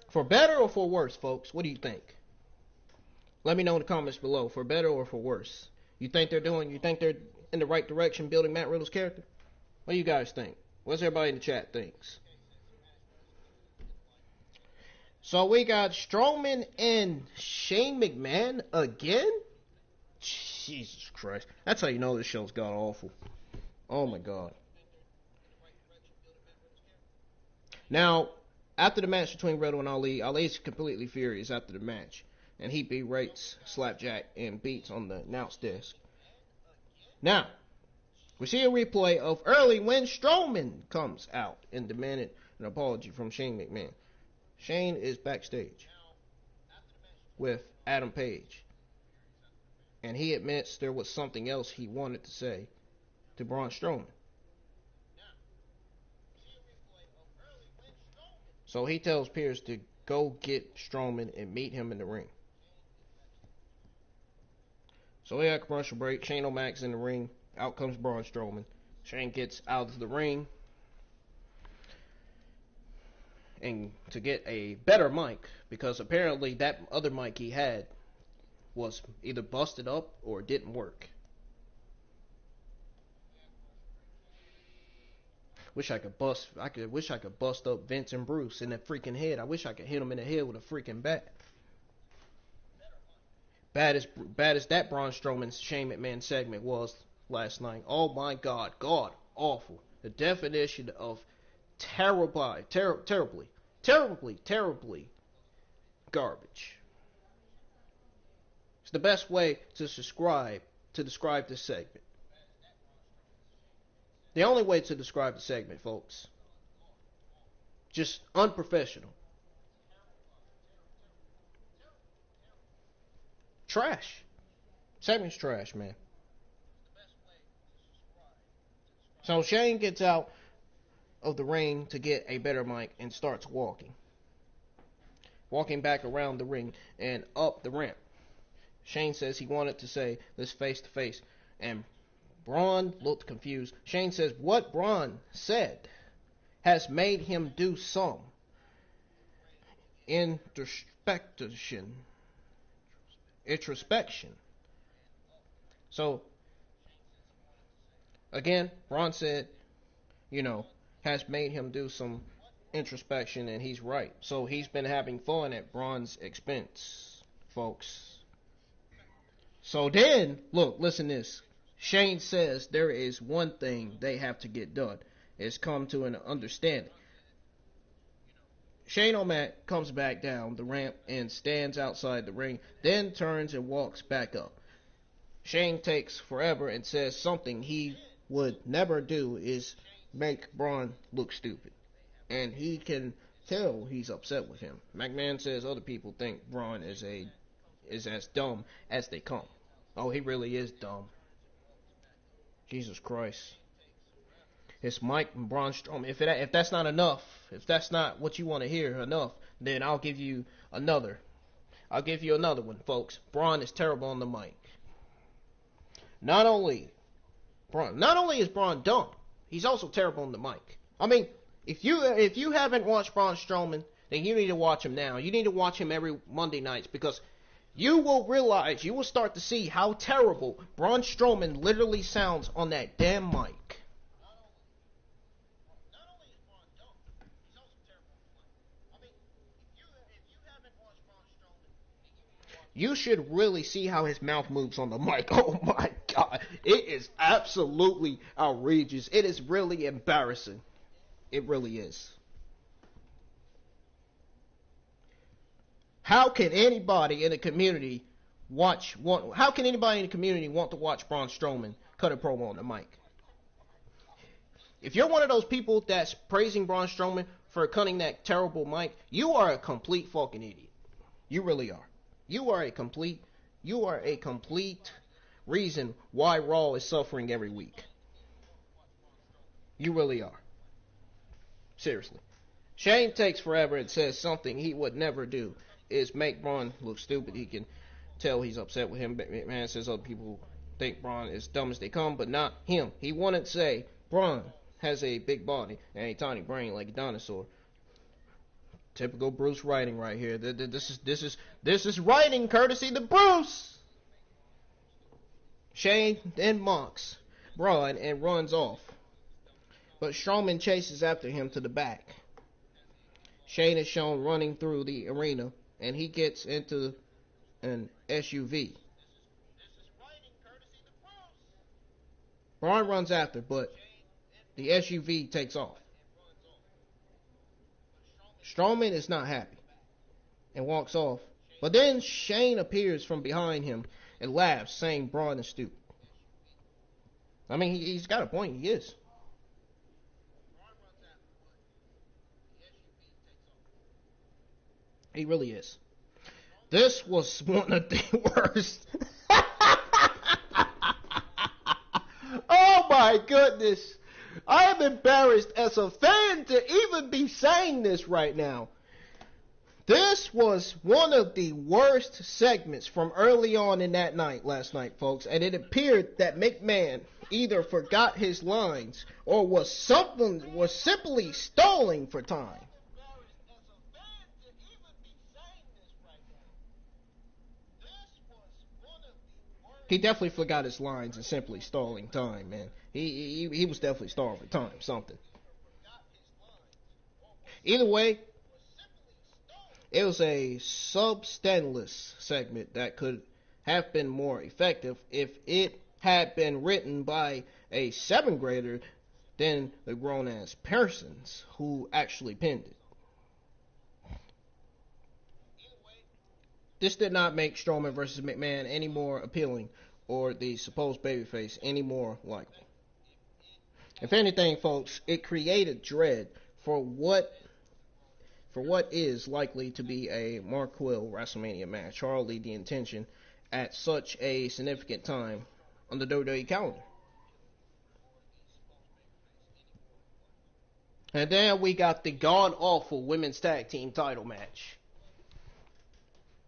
For better or for worse, folks, what do you think? Let me know in the comments below, for better or for worse. You think they're in the right direction building Matt Riddle's character? What do you guys think? What's everybody in the chat thinks? So we got Strowman and Shane McMahon again? Jesus Christ. That's how you know this show's got awful. Oh my God. Now, after the match between Riddle and Ali, Ali's completely furious after the match. And he berates Slapjack and beats on the announce desk. Now, we see a replay of early when Strowman comes out and demanded an apology from Shane McMahon. Shane is backstage with Adam Page. And he admits there was something else he wanted to say to Braun Strowman. So he tells Pierce to go get Strowman and meet him in the ring. So we have a commercial break. Shane O'Mac's in the ring. Out comes Braun Strowman. Shane gets out of the ring. And to get a better mic, because apparently that other mic he had was either busted up or didn't work. Wish I could bust up Vince and Bruce in the freaking head. I wish I could hit them in the head with a freaking bat. Bad as that Braun Strowman Shane McMahon segment was last night. Oh my God, God awful. The definition of terribly garbage. It's the best way to describe this segment. The only way to describe the segment, folks. Just unprofessional. Trash. Segment's trash, man. So Shane gets out of the ring to get a better mic and starts walking. Walking back around the ring and up the ramp. Shane says he wanted to say this face to face, and Braun looked confused. Shane says what Braun said has made him do some introspection. So again, Braun said, has made him do some introspection, and he's right. So he's been having fun at Braun's expense, folks. So then, look, listen to this. Shane says there is one thing they have to get done. It's come to an understanding. Shane O'Mac comes back down the ramp and stands outside the ring, then turns and walks back up. Shane takes forever and says something he would never do is make Braun look stupid. And he can tell he's upset with him. McMahon says other people think Braun is as dumb as they come. Oh, he really is dumb. Jesus Christ. It's Mike and Braun Strowman. If that's not enough, if that's not what you want to hear enough, then I'll give you another. I'll give you another one, folks. Braun is terrible on the mic. Not only is Braun dumb, he's also terrible on the mic. I mean, if you haven't watched Braun Strowman, then you need to watch him now. You need to watch him every Monday nights, because you will realize, you will start to see how terrible Braun Strowman literally sounds on that damn mic. You should really see how his mouth moves on the mic. Oh my God. It is absolutely outrageous. It is really embarrassing. It really is. How can anybody in the community want to watch Braun Strowman cut a promo on the mic? If you're one of those people that's praising Braun Strowman for cutting that terrible mic, you are a complete fucking idiot. You really are. You are a complete reason why Raw is suffering every week. You really are. Seriously. Shane takes forever and says something he would never do is make Braun look stupid. He can tell he's upset with him. McMahon says other people think Braun is dumb as they come, but not him. He wanted to say Braun has a big body and a tiny brain like a dinosaur. Typical Bruce writing right here. This is writing courtesy to Bruce. Shane then mocks Braun and runs off, but Strowman chases after him to the back. Shane is shown running through the arena, and he gets into an SUV. Braun runs after, but the SUV takes off. Strowman is not happy and walks off, but then Shane appears from behind him and laughs, saying Braun is stupid. I mean, he's got a point. He is. He really is. This was one of the worst. Oh my goodness. I am embarrassed as a fan to even be saying this right now. This was one of the worst segments from early on in that night, last night, folks. And it appeared that McMahon either forgot his lines or was simply stalling for time. He definitely forgot his lines and simply stalling time, man. He was definitely stalling for time, something. Either way, it was a substanceless segment that could have been more effective if it had been written by a 7th grader than the grown-ass persons who actually penned it. This did not make Strowman versus McMahon any more appealing or the supposed babyface any more likable. If anything, folks, it created dread for what is likely to be a Marquil WrestleMania match, hardly the intention at such a significant time on the WWE calendar. And then we got the god-awful women's tag team title match.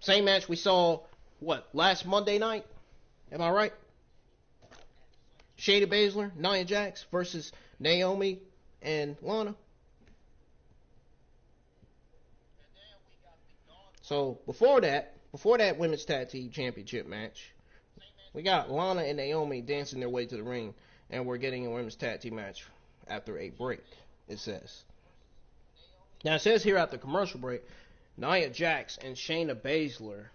Same match we saw, last Monday night? Am I right? Shayna Baszler, Nia Jax versus Naomi and Lana. So before that women's tag team championship match, we got Lana and Naomi dancing their way to the ring, and we're getting a women's tag team match after a break, it says. Now it says here after commercial break, Nia Jax and Shayna Baszler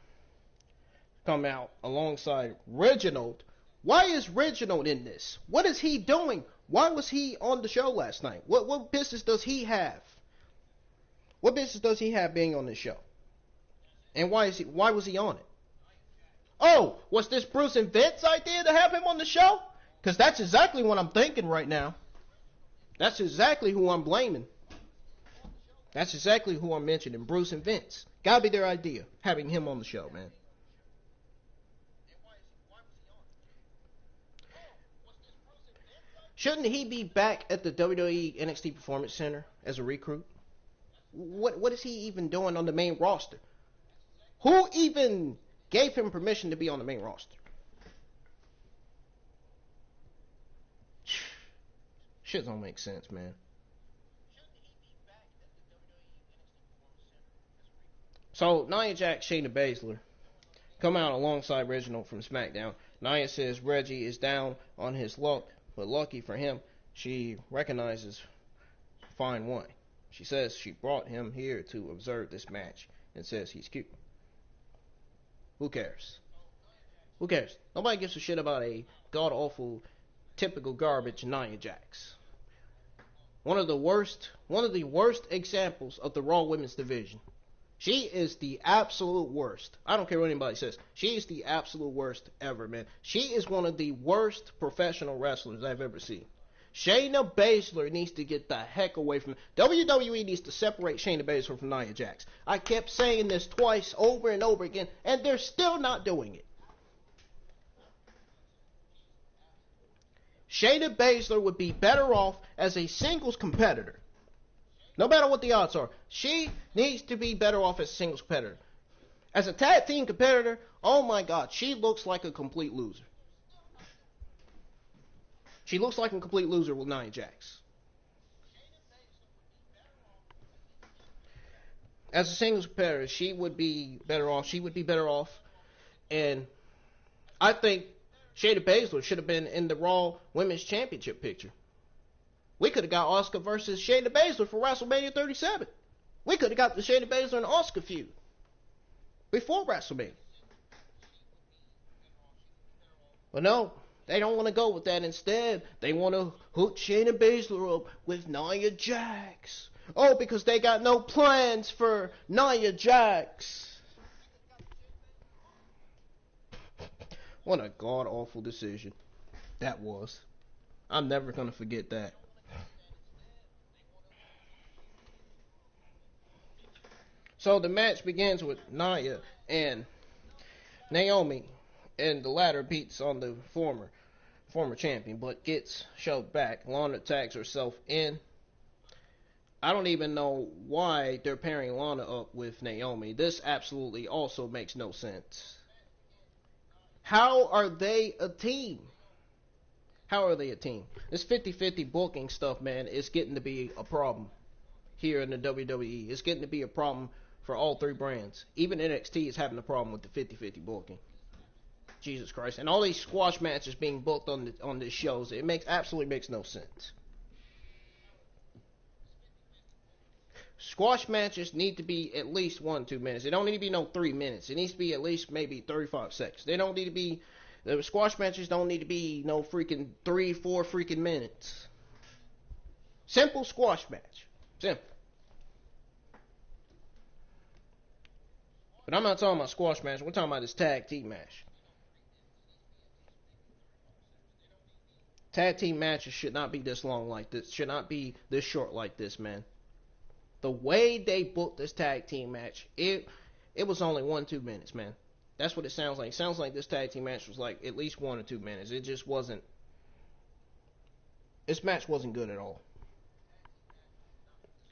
come out alongside Reginald. Why is Reginald in this? What is he doing? Why was he on the show last night? What business does he have? What business does he have being on this show? And why was he on it? Oh, was this Bruce and Vince's idea to have him on the show? Because that's exactly what I'm thinking right now. That's exactly who I'm blaming. That's exactly who I'm mentioning, Bruce and Vince. Gotta be their idea, having him on the show, man. Shouldn't he be back at the WWE NXT Performance Center as a recruit? What is he even doing on the main roster? Who even gave him permission to be on the main roster? Shit don't make sense, man. So, Nia Jax, Shayna Baszler come out alongside Reginald from SmackDown. Nia says Reggie is down on his luck, but lucky for him, she recognizes fine wine. She says she brought him here to observe this match and says he's cute. Who cares? Who cares? Nobody gives a shit about a god-awful, typical garbage Nia Jax. One of the worst examples of the Raw Women's Division. She is the absolute worst. I don't care what anybody says. She is the absolute worst ever, man. She is one of the worst professional wrestlers I've ever seen. Shayna Baszler needs to get the heck away from... WWE needs to separate Shayna Baszler from Nia Jax. I kept saying this twice, over and over again, and they're still not doing it. Shayna Baszler would be better off as a singles competitor. No matter what the odds are. She needs to be better off as a singles competitor. As a tag team competitor, oh my God, she looks like a complete loser. She looks like a complete loser with Nia Jax. As a singles competitor, she would be better off. She would be better off. And I think Shayna Baszler should have been in the Raw Women's Championship picture. We could have got Asuka versus Shayna Baszler for WrestleMania 37. We could have got the Shayna Baszler and Asuka feud before WrestleMania. But no, they don't want to go with that. Instead, they want to hook Shayna Baszler up with Nia Jax. Oh, because they got no plans for Nia Jax. What a god-awful decision that was. I'm never going to forget that. So the match begins with Nia and Naomi, and the latter beats on the former champion, but gets shoved back. Lana tags herself in. I don't even know why they're pairing Lana up with Naomi. This absolutely also makes no sense. How are they a team? How are they a team? This 50-50 booking stuff, man, is getting to be a problem here in the WWE. It's getting to be a problem for all three brands. Even NXT is having a problem with the 50-50 booking. Jesus Christ. And all these squash matches being booked on these shows, it absolutely makes no sense. Squash matches need to be at least 1-2 minutes. It don't need to be no 3 minutes. It needs to be at least maybe 35 seconds. They don't need to be... The squash matches don't need to be no freaking 3-4 freaking minutes. Simple squash match. Simple. But I'm not talking about squash match. We're talking about this tag team match. Tag team matches should not be this long like this. Should not be this short like this, man. The way they booked this tag team match, it was only 1-2 minutes, man. That's what it sounds like. It sounds like this tag team match was like at least 1 or 2 minutes. It just wasn't. This match wasn't good at all.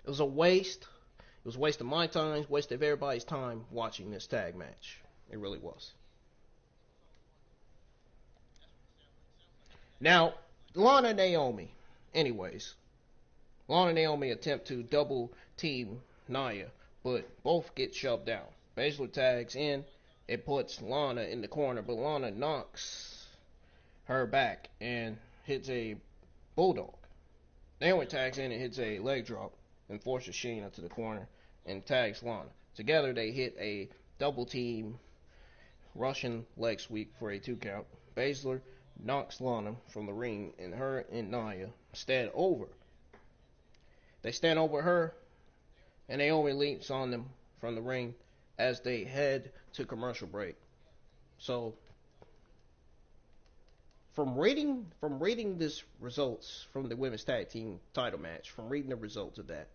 It was a waste. It was a waste of my time, waste of everybody's time watching this tag match. It really was. Now, Lana and Naomi. Anyways, Lana and Naomi attempt to double team Nia, but both get shoved down. Baszler tags in. It puts Lana in the corner, but Lana knocks her back and hits a bulldog. Naomi tags in and hits a leg drop and forces Shayna to the corner and tags Lana. Together they hit a double team Russian leg sweep for a 2 count. Baszler knocks Lana from the ring and her and Nia stand over. They stand over her and Naomi leaps on them from the ring as they head to commercial break. So from reading this results from the women's tag team title match, from reading the results of that,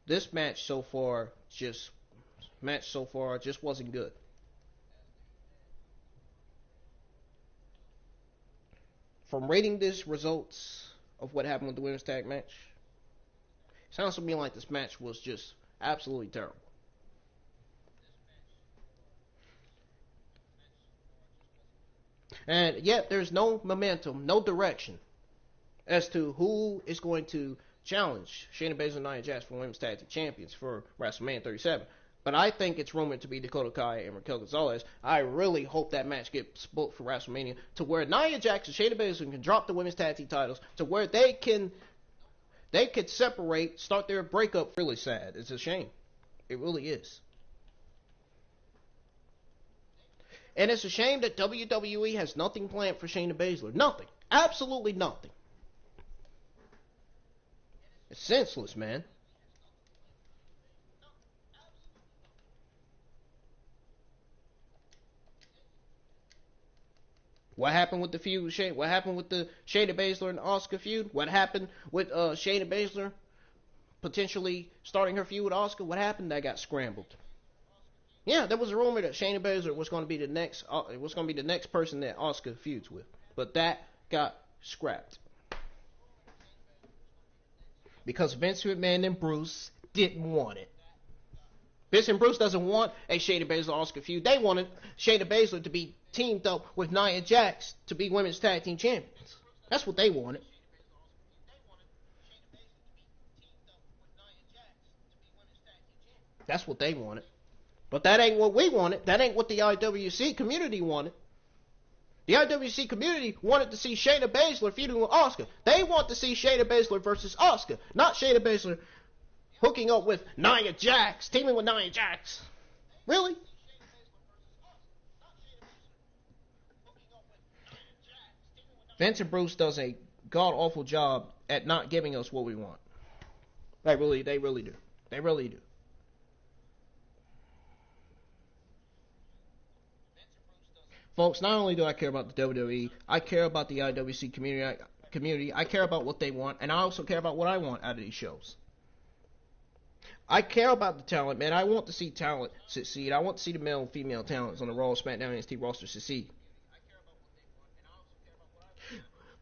this match so far just wasn't good. From reading this results of what happened with the women's tag match, sounds to me like this match was just absolutely terrible. And yet there's no momentum, no direction as to who is going to challenge Shayna Baszler and Nia Jax for Women's Tag Team Champions for WrestleMania 37. But I think it's rumored to be Dakota Kai and Raquel Gonzalez. I really hope that match gets booked for WrestleMania to where Nia Jax and Shayna Baszler can drop the women's tag team titles to where they could separate, start their breakup. Really sad. It's a shame. It really is. And it's a shame that WWE has nothing planned for Shayna Baszler. Nothing. Absolutely nothing. It's senseless, man. What happened with the feud with Shayna? What happened with the Shayna Baszler and Asuka feud? What happened with Shayna Baszler potentially starting her feud with Asuka? What happened? That got scrambled. Yeah, there was a rumor that Shayna Baszler was going to be the next person that Asuka feuds with, but that got scrapped because Vince McMahon and Bruce didn't want it. Vince and Bruce doesn't want a Shayna Baszler Asuka feud. They wanted Shayna Baszler to be teamed up with Nia Jax to be women's tag team champions. That's what they wanted. That's what they wanted. But that ain't what we wanted. That ain't what the IWC community wanted. The IWC community wanted to see Shayna Baszler feuding with Asuka. They want to see Shayna Baszler versus Asuka, not Shayna Baszler hooking up with Nia Jax, teaming with Nia Jax. Really? Vince and Bruce does a god-awful job at not giving us what we want. They really do. They really do. Folks, not only do I care about the WWE, I care about the IWC community. I care about what they want, and I also care about what I want out of these shows. I care about the talent, man. I want to see talent succeed. I want to see the male and female talents on the Raw, SmackDown, NXT roster succeed.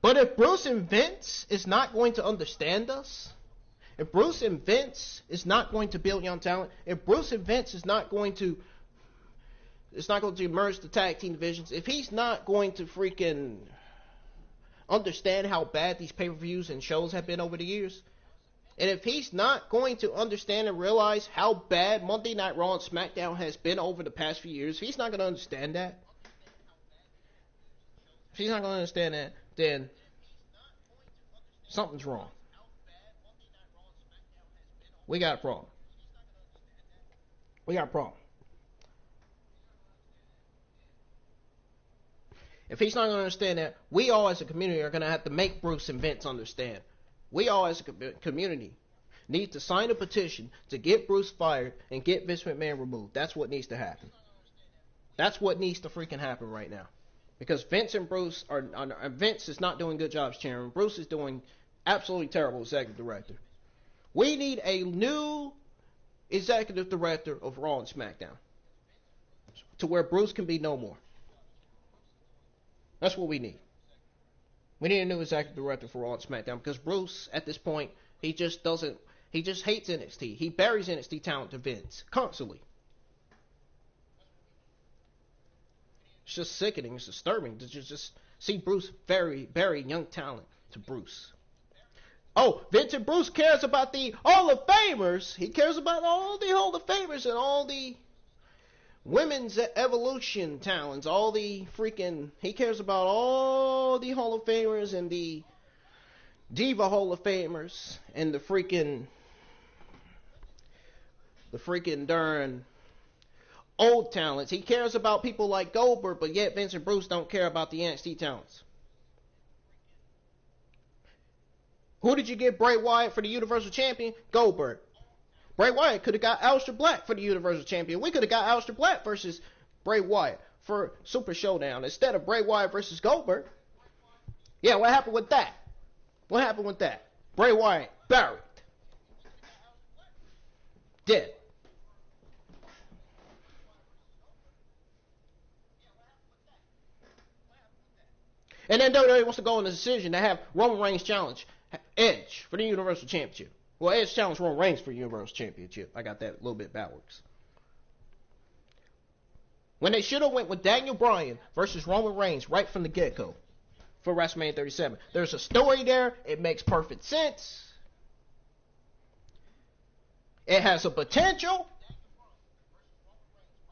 But if Bruce and Vince is not going to understand us, if Bruce and Vince is not going to build young talent, if Bruce and Vince is not going to merge the tag team divisions, if he's not going to freaking understand how bad these pay-per-views and shows have been over the years, and if he's not going to understand and realize how bad Monday Night Raw and SmackDown has been over the past few years, if he's not going to understand that, if he's not going to understand that, then something's wrong. We got a problem. We got a problem. If he's not going to understand that, we all as a community are going to have to make Bruce and Vince understand. We all as a community need to sign a petition to get Bruce fired and get Vince McMahon removed. That's what needs to happen. That's what needs to freaking happen right now. Because Vince and Bruce Vince is not doing good jobs chairman. Bruce is doing absolutely terrible executive director. We need a new executive director of Raw and SmackDown to where Bruce can be no more. That's what we need. We need a new executive director for Raw and SmackDown because Bruce, at this point, he just hates NXT. He buries NXT talent to Vince constantly. It's just sickening. It's disturbing to just see Bruce bury young talent to Bruce. Oh, Vince and Bruce cares about the Hall of Famers. He cares about all the Hall of Famers and all the women's evolution talents. He cares about all the Hall of Famers and the Diva Hall of Famers and the freaking darn old talents. He cares about people like Goldberg, but yet Vince and Bruce don't care about the NXT talents. Who did you give Bray Wyatt for the Universal Champion? Goldberg. Bray Wyatt could have got Aleister Black for the Universal Champion. We could have got Aleister Black versus Bray Wyatt for Super Showdown instead of Bray Wyatt versus Goldberg. Yeah, what happened with that? What happened with that? Bray Wyatt buried. Dead. And then WWE wants to go on a decision to have Roman Reigns challenge Edge for the Universal Championship. Well, Edge challenged Roman Reigns for the Universal Championship. I got that a little bit backwards. When they should have went with Daniel Bryan versus Roman Reigns right from the get-go for WrestleMania 37. There's a story there. It makes perfect sense. It has a potential.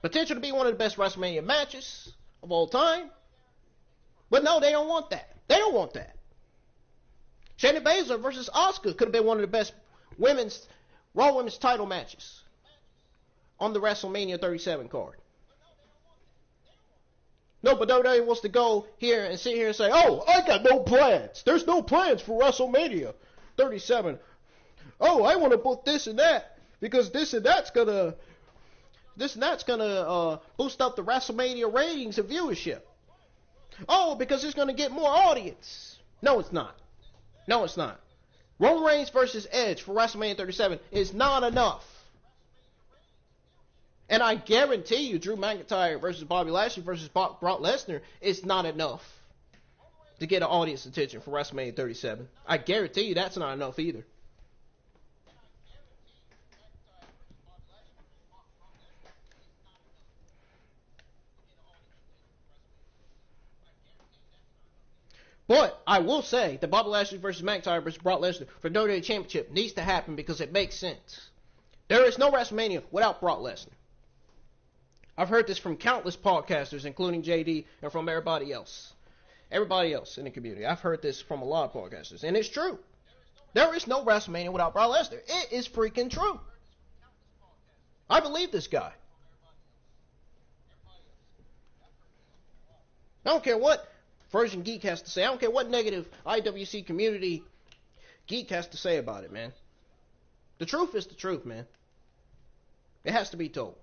Potential to be one of the best WrestleMania matches of all time. But no, they don't want that. They don't want that. Shayna Baszler versus Asuka could have been one of the best Raw Women's title matches on the WrestleMania 37 card. No, but WWE wants to go here and sit here and say, oh, I got no plans. There's no plans for WrestleMania 37. Oh, I want to book this and that because this and that's gonna boost up the WrestleMania ratings and viewership. Oh, because it's gonna get more audience. No, it's not. No, it's not. Roman Reigns versus Edge for WrestleMania 37 is not enough. And I guarantee you, Drew McIntyre versus Bobby Lashley versus Brock Lesnar is not enough to get an audience attention for WrestleMania 37. I guarantee you that's not enough either. But I will say that Bobby Lashley versus McIntyre versus Brock Lesnar for WWE Championship needs to happen because it makes sense. There is no WrestleMania without Brock Lesnar. I've heard this from countless podcasters, including JD, and from everybody else. Everybody else in the community. I've heard this from a lot of podcasters, and it's true. There is no WrestleMania without Brock Lesnar. It is freaking true. I believe this guy. I don't care what Version Geek has to say. I don't care what negative IWC community geek has to say about it, man. The truth is the truth, man. It has to be told.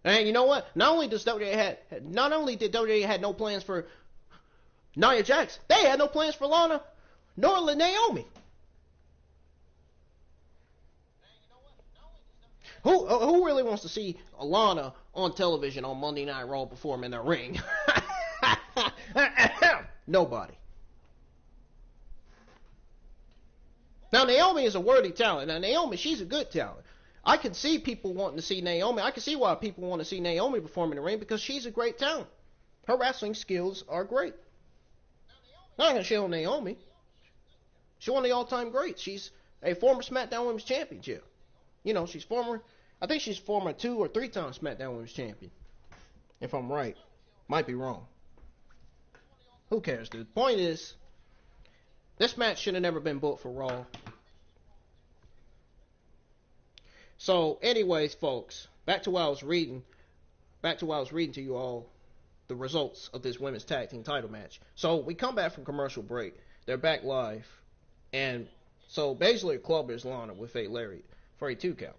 And you know what? Not only did WWE had no plans for Nia Jax, they had no plans for Lana nor Naomi. Who really wants to see Lana on television on Monday Night Raw perform in the ring? Nobody. Now Naomi is a worthy talent. Now Naomi, she's a good talent. I can see people wanting to see Naomi. I can see why people want to see Naomi perform in the ring because she's a great talent. Her wrestling skills are great. I'm not going to shit on Naomi. She's one of the all-time greats. She's a former SmackDown Women's Championship. You know, I think she's former 2 or 3 times SmackDown Women's Champion. If I'm right. Might be wrong. Who cares, dude? The point is, this match should have never been booked for Raw. So, anyways, folks, back to what I was reading to you all, the results of this women's tag team title match. So, we come back from commercial break. They're back live. And so, Baszler clubbers Lana with a lariat for a 2 count.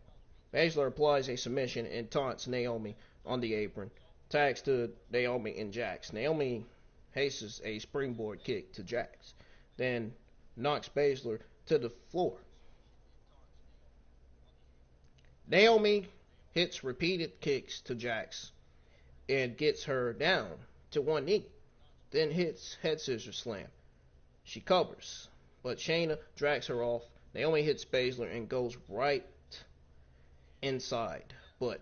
Baszler applies a submission and taunts Naomi on the apron. Tags to Naomi and Jax. Naomi haces a springboard kick to Jax. Then knocks Baszler to the floor. Naomi hits repeated kicks to Jax and gets her down to one knee. Then hits head scissors slam. She covers, but Shayna drags her off. Naomi hits Baszler and goes right inside, but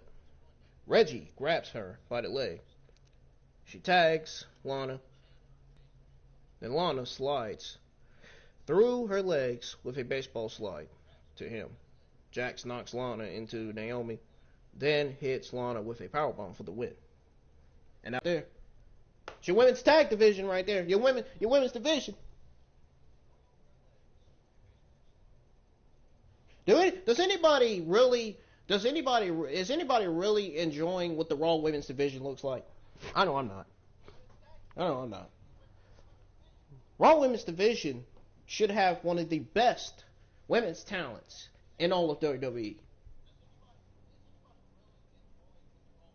Reggie grabs her by the leg. She tags Lana. Then Lana slides through her legs with a baseball slide to him. Jax knocks Lana into Naomi, then hits Lana with a powerbomb for the win. And out there, it's your women's tag division right there. Your women's division. Is anybody really enjoying what the Raw women's division looks like? I know I'm not. Raw women's division should have one of the best women's talents in all of WWE.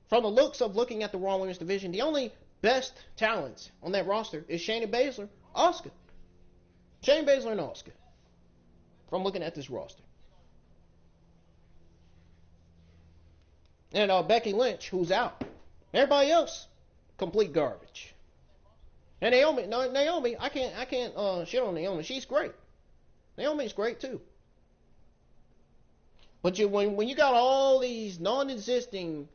From the looking at the Raw women's division, the only best talents on that roster is Shayna Baszler, Asuka. Shayna Baszler and Asuka. From looking at this roster. And Becky Lynch, who's out. Everybody else, complete garbage. And Naomi, I can't shit on Naomi. She's great. Naomi's great too. But when you got all these non-existing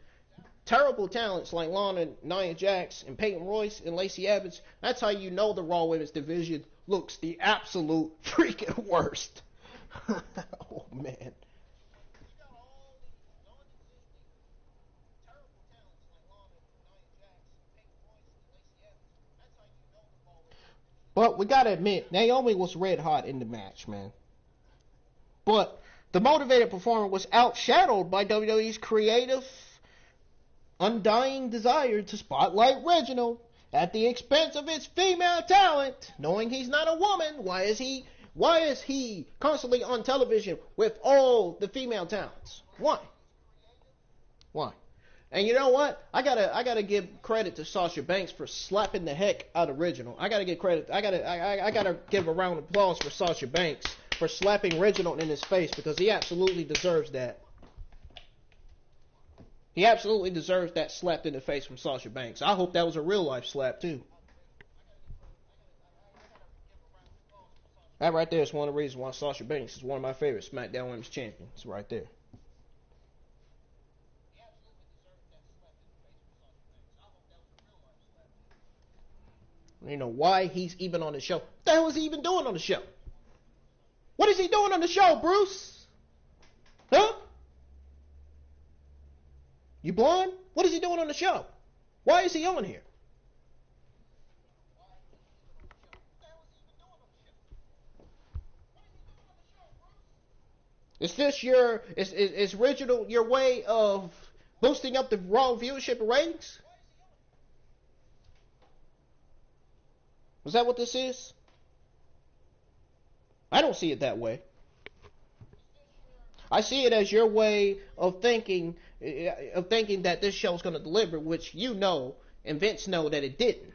terrible talents like Lana, Nia Jax, and Peyton Royce and Lacey Evans, that's how you know the Raw Women's division looks the absolute freaking worst. Oh, man. But we gotta admit, Naomi was red hot in the match, man. But the motivated performer was outshadowed by WWE's creative, undying desire to spotlight Reginald at the expense of its female talent. Knowing he's not a woman, why is he constantly on television with all the female talents? Why? And you know what? I gotta give credit to Sasha Banks for slapping the heck out of Reginald. I gotta give credit. I gotta give a round of applause for Sasha Banks for slapping Reginald in his face, because he absolutely deserves that. He absolutely deserves that slap in the face from Sasha Banks. I hope that was a real life slap too. That right there is one of the reasons why Sasha Banks is one of my favorite SmackDown Women's Champions. Right there. You know why he's even on the show. What the hell is he even doing on the show? What is he doing on the show, Bruce? Huh? You blind? What is he doing on the show? Why is he on here? Is this is Reginald your way of boosting up the Raw viewership and ratings? Is that what this is? I don't see it that way. I see it as your way of thinking that this show's going to deliver, which you know and Vince know that it didn't.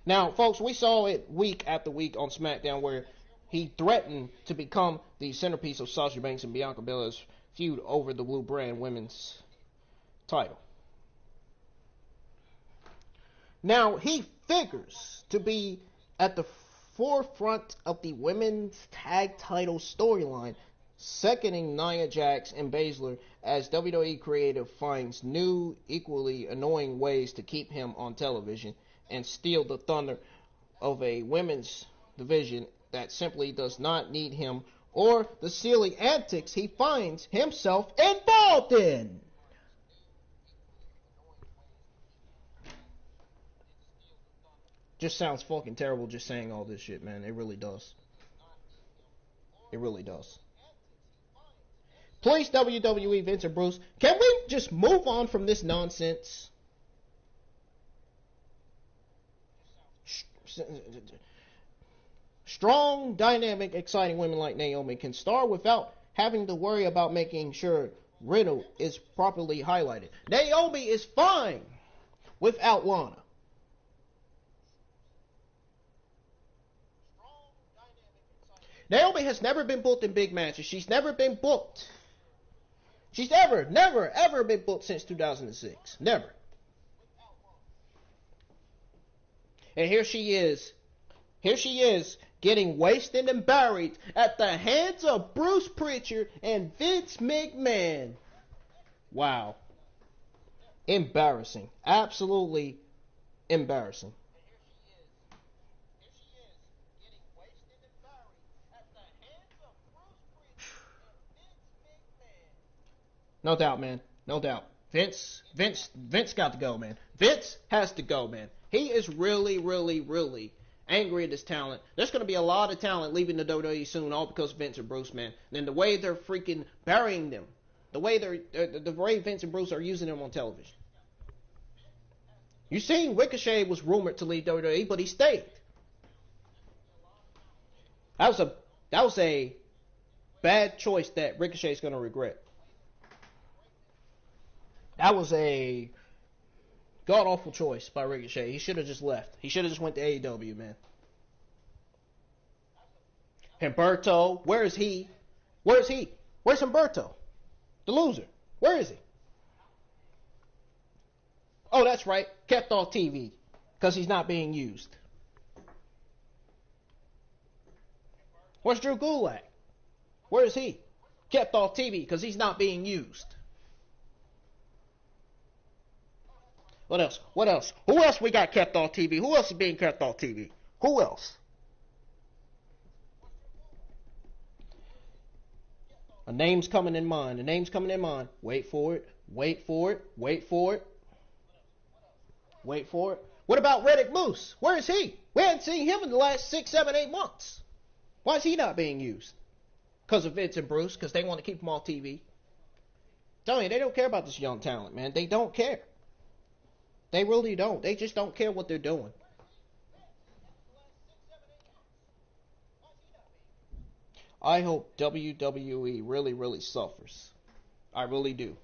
Now, folks, we saw it week after week on SmackDown where he threatened to become the centerpiece of Sasha Banks and Bianca Belair's feud over the Blue Brand Women's title. Now, he figures to be at the forefront of the women's tag title storyline, seconding Nia Jax and Baszler as WWE creative finds new, equally annoying ways to keep him on television and steal the thunder of a women's division that simply does not need him or the silly antics he finds himself involved in. Just sounds fucking terrible just saying all this shit, man. It really does. It really does. Please, WWE, Vince and Bruce, can we just move on from this nonsense? Strong, dynamic, exciting women like Naomi can star without having to worry about making sure Riddle is properly highlighted. Naomi is fine without Lana. Naomi has never been booked in big matches. She's never been booked. She's never, ever been booked since 2006. Never. And here she is getting wasted and buried at the hands of Bruce Pritchard and Vince McMahon. Wow. Embarrassing. Absolutely embarrassing. No doubt, man. No doubt. Vince got to go, man. Vince has to go, man. He is really, really, really angry at his talent. There's going to be a lot of talent leaving the WWE soon, all because of Vince and Bruce, man. And the way they're freaking burying them, the way Vince and Bruce are using them on television. You seen Ricochet was rumored to leave WWE, but he stayed. That was a bad choice that Ricochet is going to regret. That was a god-awful choice by Ricochet. He should have just left. He should have just went to AEW, man. Humberto, where is he? Where's Humberto? The loser. Where is he? Oh, that's right. Kept off TV because he's not being used. Where's Drew Gulak? Where is he? kept off TV because he's not being used. What else? What else? Who else we got kept off TV? Who else is being kept off TV? Who else? A name's coming in mind. A name's coming in mind. Wait for it. Wait for it. Wait for it. Wait for it. What about Riddick Moose? Where is he? We haven't seen him in the last 6, 7, 8 months. Why is he not being used? Because of Vince and Bruce, because they want to keep him off TV. Tell you, they don't care about this young talent, man. They don't care. They really don't. They just don't care what they're doing. I hope WWE really, really suffers. I really do.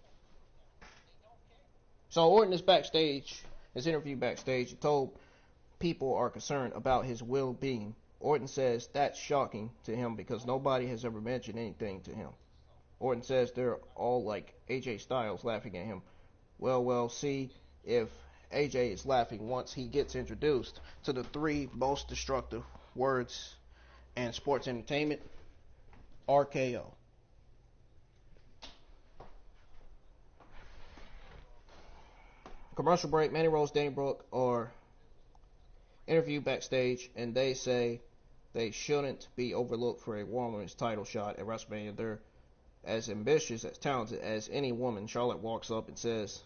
So Orton is backstage, his interview backstage, he told people are concerned about his well-being. Orton says that's shocking to him because nobody has ever mentioned anything to him. Orton says they're all like AJ Styles laughing at him. Well, see if AJ is laughing once he gets introduced to the 3 most destructive words in sports entertainment. RKO. Commercial break. Mandy Rose, Danny Brooke are interviewed backstage, and they say they shouldn't be overlooked for a woman's title shot at WrestleMania. They're as ambitious, as talented as any woman. Charlotte walks up and says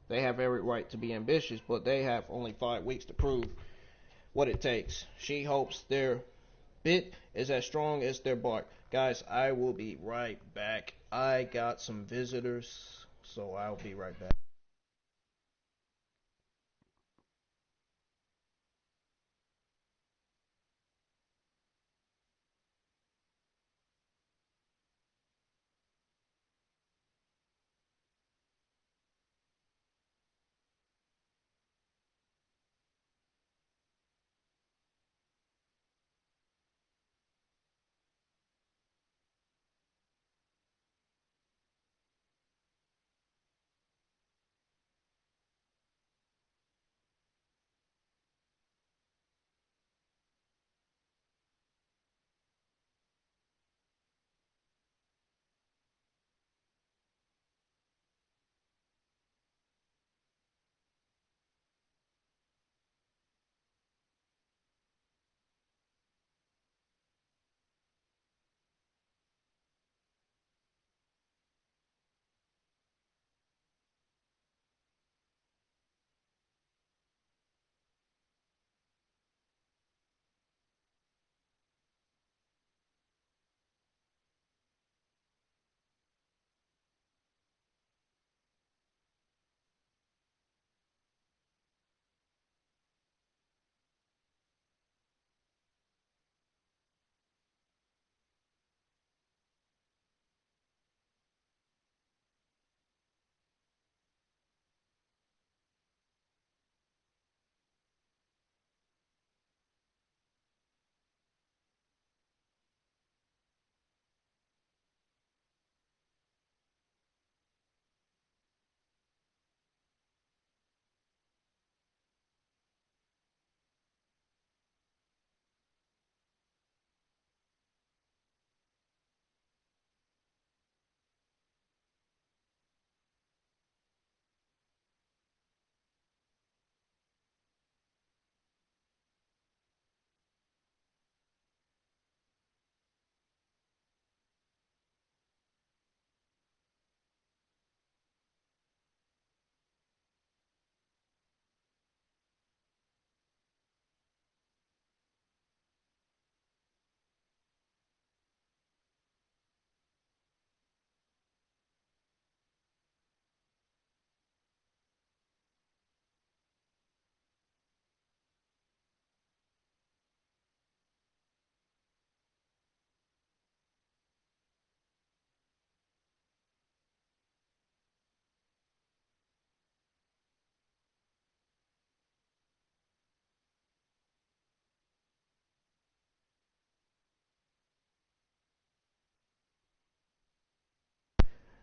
they have every right to be ambitious, but they have only 5 weeks to prove what it takes. She hopes their bit is as strong as their bark. Guys, I will be right back. I got some visitors, so I'll be right back.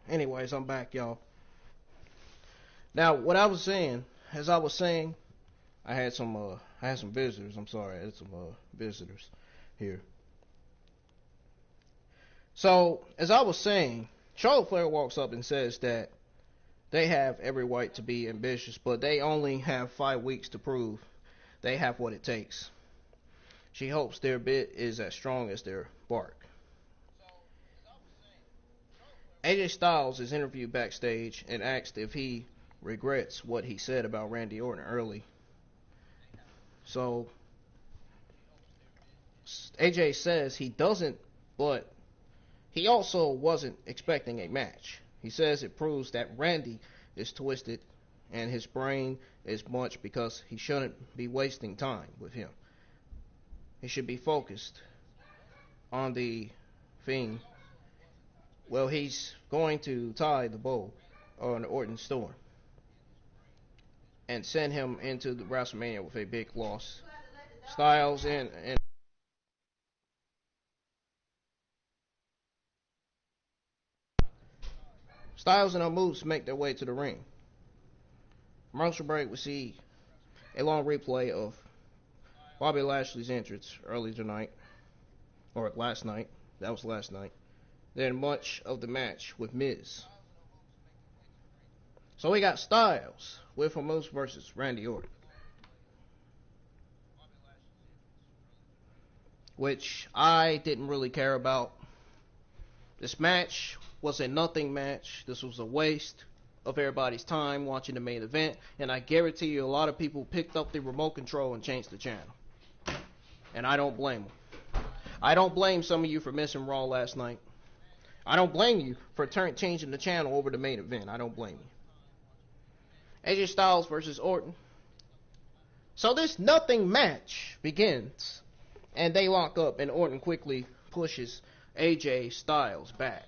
Anyways, I'm back, y'all. Now, what I was saying, as I was saying, I had some visitors. I'm sorry, I had some visitors here. So, as I was saying, Charlotte Flair walks up and says that they have every right to be ambitious, but they only have 5 weeks to prove they have what it takes. She hopes their bit is as strong as their bark. AJ Styles is interviewed backstage and asked if he regrets what he said about Randy Orton early. So, AJ says he doesn't, but he also wasn't expecting a match. He says it proves that Randy is twisted and his brain is munched because he shouldn't be wasting time with him. He should be focused on the Fiend. Well, he's going to tie the bow on Orton Storm and send him into the WrestleMania with a big loss. Styles and Moose make their way to the ring. Commercial break, we see a long replay of Bobby Lashley's entrance early tonight, or last night. That was last night. Then much of the match with Miz. So we got Styles with Moose versus Randy Orton, which I didn't really care about. This match was a nothing match. This was a waste of everybody's time watching the main event, and I guarantee you a lot of people picked up the remote control and changed the channel. And I don't blame them. I don't blame some of you for missing Raw last night. I don't blame you for changing the channel over the main event. I don't blame you. AJ Styles versus Orton. So this nothing match begins, and they lock up, and Orton quickly pushes AJ Styles back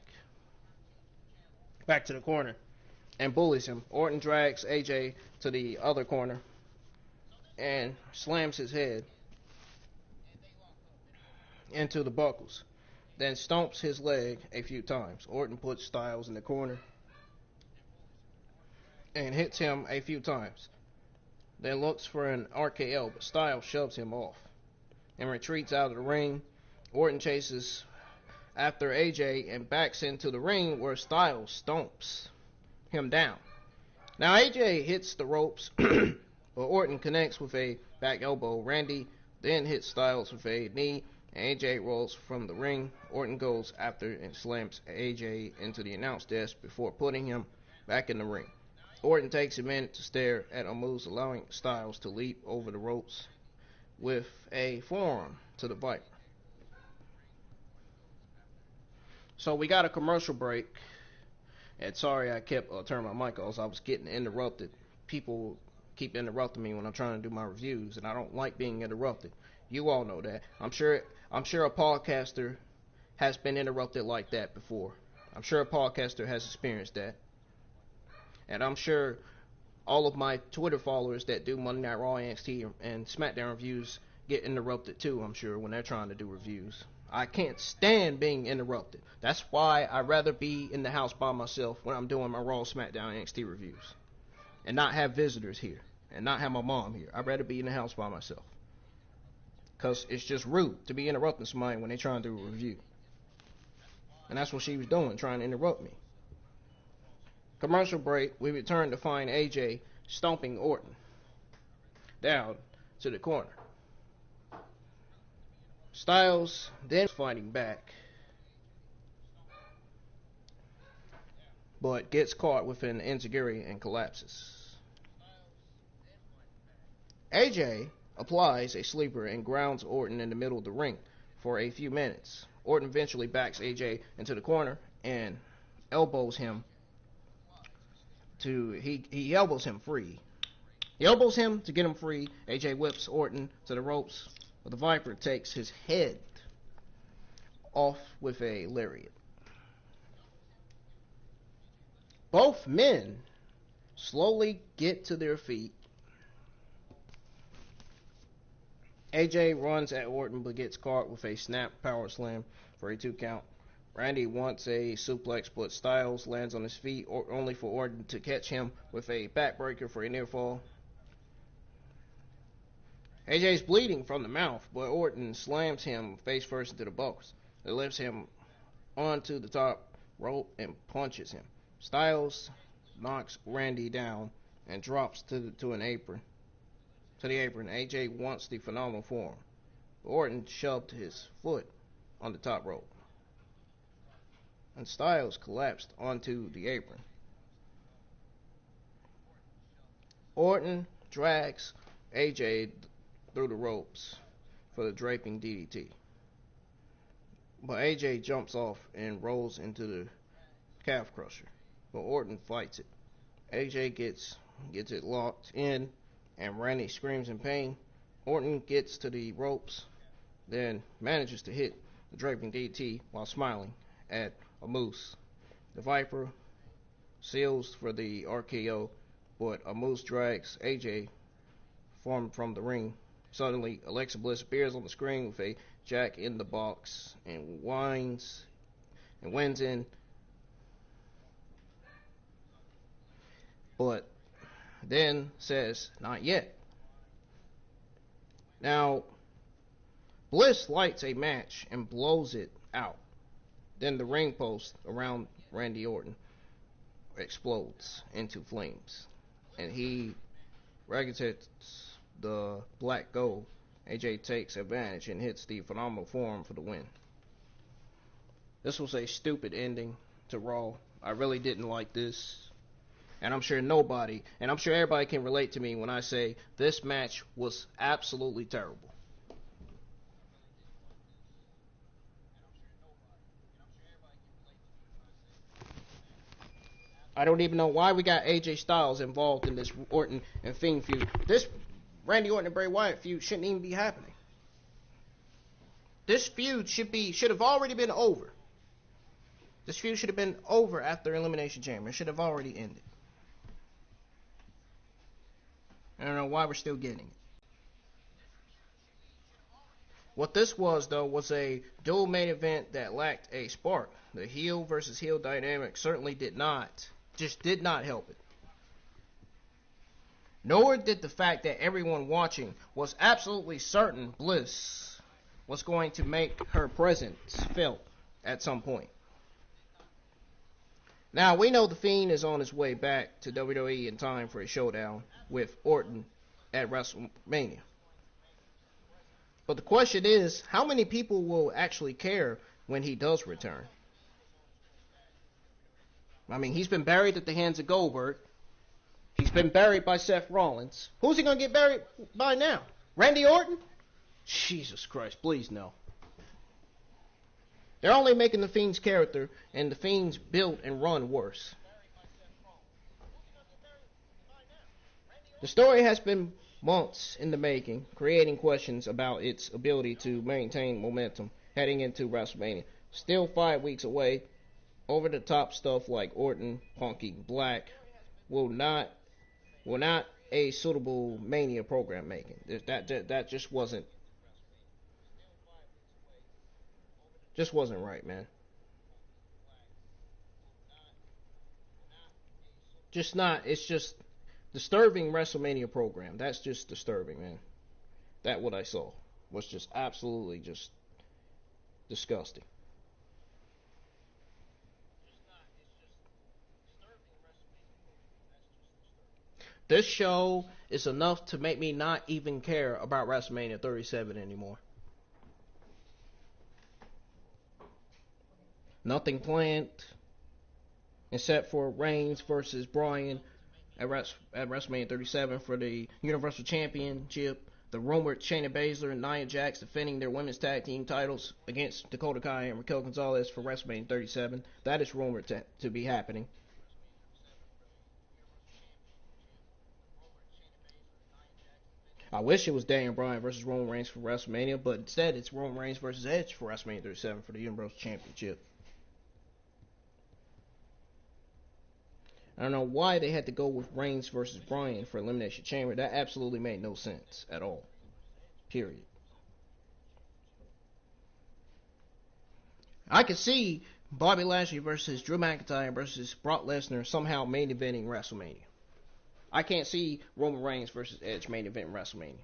to the corner and bullies him. Orton drags AJ to the other corner and slams his head into the buckles, then stomps his leg a few times. Orton puts Styles in the corner and hits him a few times, then looks for an RKO, but Styles shoves him off and retreats out of the ring. Orton chases after AJ and backs into the ring where Styles stomps him down. Now AJ hits the ropes, but Orton connects with a back elbow. Randy then hits Styles with a knee, and AJ rolls from the ring. Orton goes after and slams AJ into the announce desk before putting him back in the ring. Orton takes a minute to stare at Moose, allowing Styles to leap over the ropes with a forearm to the Viper. So we got a commercial break, and sorry I kept turning my mic off. I was getting interrupted. People keep interrupting me when I'm trying to do my reviews, and I don't like being interrupted. You all know that. I'm sure a podcaster has been interrupted like that before. I'm sure a podcaster has experienced that. And I'm sure all of my Twitter followers that do Monday Night Raw, NXT, and SmackDown reviews get interrupted too, I'm sure, when they're trying to do reviews. I can't stand being interrupted. That's why I'd rather be in the house by myself when I'm doing my Raw, SmackDown, NXT reviews. And not have visitors here. And not have my mom here. I'd rather be in the house by myself. Because it's just rude to be interrupting somebody when they're trying to do a review. And that's what she was doing, trying to interrupt me. Commercial break, we return to find AJ stomping Orton down to the corner. Styles then fighting back, but gets caught with an enziguri and collapses. AJ applies a sleeper and grounds Orton in the middle of the ring for a few minutes. Orton eventually backs AJ into the corner and elbows him he elbows him free. He elbows him to get him free. AJ whips Orton to the ropes, but the Viper takes his head off with a lariat. Both men slowly get to their feet. AJ runs at Orton but gets caught with a snap power slam for a 2 count. Randy wants a suplex, but Styles lands on his feet, only for Orton to catch him with a backbreaker for a near fall. AJ's bleeding from the mouth, but Orton slams him face first into the buckles. It lifts him onto the top rope and punches him. Styles knocks Randy down and drops to the apron. AJ wants the phenomenal form. Orton shoved his foot on the top rope, and Styles collapsed onto the apron. Orton drags AJ through the ropes for the draping DDT, but AJ jumps off and rolls into the calf crusher, but Orton fights it. AJ gets it locked in, and Randy screams in pain. Orton gets to the ropes, then manages to hit the draping DDT while smiling at a moose. The Viper seals for the RKO, but a moose drags AJ from the ring. Suddenly, Alexa Bliss appears on the screen with a Jack in the Box and wins in, but then says, "Not yet." Now, Bliss lights a match and blows it out. Then the ring post around Randy Orton explodes into flames, and he regurgitates the black gold. AJ takes advantage and hits the phenomenal form for the win. This was a stupid ending to Raw. I really didn't like this. And I'm sure everybody can relate to me when I say this match was absolutely terrible. I don't even know why we got AJ Styles involved in this Orton and Fiend feud. This Randy Orton and Bray Wyatt feud shouldn't even be happening. This feud should have already been over. This feud should have been over after Elimination Chamber. It should have already ended. I don't know why we're still getting it. What this was, though, was a dual main event that lacked a spark. The heel versus heel dynamic certainly did not help it. Nor did the fact that everyone watching was absolutely certain Bliss was going to make her presence felt at some point. Now, we know The Fiend is on his way back to WWE in time for a showdown with Orton at WrestleMania. But the question is, how many people will actually care when he does return? I mean, he's been buried at the hands of Goldberg. He's been buried by Seth Rollins. Who's he going to get buried by now? Randy Orton? Jesus Christ, please no. They're only making The Fiend's character and The Fiend's build and run worse. The story has been months in the making, creating questions about its ability to maintain momentum heading into WrestleMania. Still 5 weeks away, over-the-top stuff like Orton punking Black will not a suitable Mania program making. That just wasn't right, man. It's just disturbing WrestleMania program. That's just disturbing, man. That what I saw was just absolutely just disgusting. This show is enough to make me not even care about WrestleMania 37 anymore. Nothing planned except for Reigns versus Bryan at WrestleMania 37 for the Universal Championship. The rumored Shayna Baszler and Nia Jax defending their women's tag team titles against Dakota Kai and Raquel Gonzalez for WrestleMania 37. That is rumored to be happening. I wish it was Daniel Bryan versus Roman Reigns for WrestleMania, but instead it's Roman Reigns versus Edge for WrestleMania 37 for the Universal Championship. I don't know why they had to go with Reigns versus Bryan for Elimination Chamber. That absolutely made no sense at all. Period. I could see Bobby Lashley versus Drew McIntyre versus Brock Lesnar somehow main eventing WrestleMania. I can't see Roman Reigns versus Edge main event WrestleMania.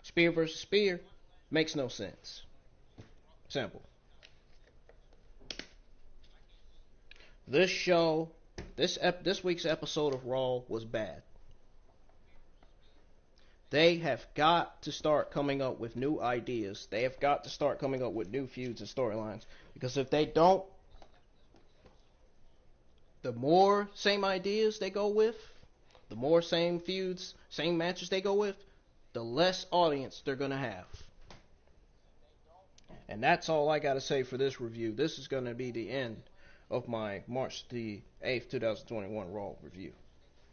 Spear versus Spear makes no sense. Simple. This show, this week's episode of Raw was bad. They have got to start coming up with new ideas. They have got to start coming up with new feuds and storylines. Because if they don't, the more same ideas they go with, the more same feuds, same matches they go with, the less audience they're going to have. And that's all I got to say for this review. This is going to be the end of my March the 8th, 2021 Raw review.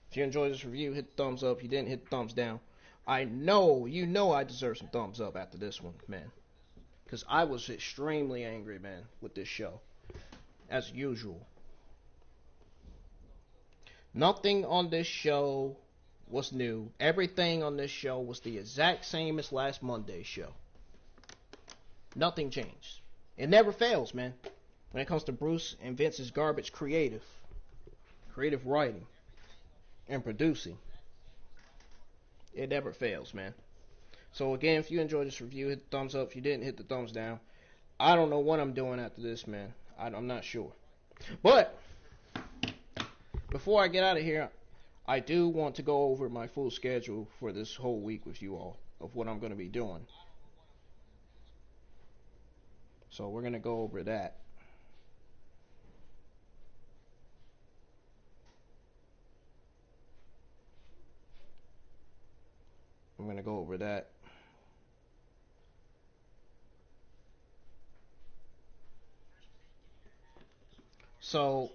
If you enjoyed this review, hit the thumbs up. If you didn't, hit the thumbs down. I know I deserve some thumbs up after this one, man. Because I was extremely angry, man, with this show. As usual. Nothing on this show was new. Everything on this show was the exact same as last Monday's show. Nothing changed. It never fails, man. When it comes to Bruce and Vince's garbage creative writing and producing. It never fails, man. So again, if you enjoyed this review, hit the thumbs up. If you didn't, hit the thumbs down. I don't know what I'm doing after this, man. I'm not sure. But before I get out of here, I do want to go over my full schedule for this whole week with you all of what I'm going to be doing. So we're going to go over that. I'm going to go over that. So,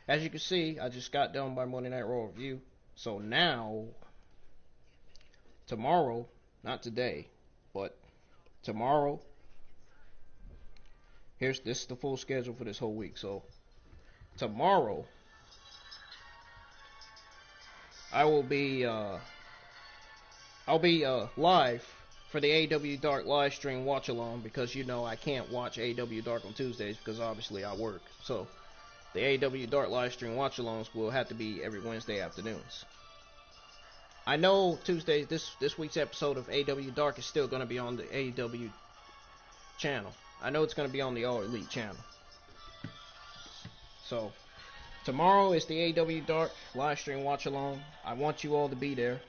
as you can see, I just got done by Monday Night Raw review. So now, tomorrow, not today, but tomorrow, this is the full schedule for this whole week. So, tomorrow, I'll be live for the AEW Dark live stream watch along, because I can't watch AEW Dark on Tuesdays because obviously I work. So the AEW Dark live stream watch alongs will have to be every Wednesday afternoons. I know Tuesdays, this week's episode of AEW Dark is still going to be on the AEW channel. I know it's going to be on the All Elite channel. So tomorrow is the AEW Dark live stream watch along. I want you all to be there,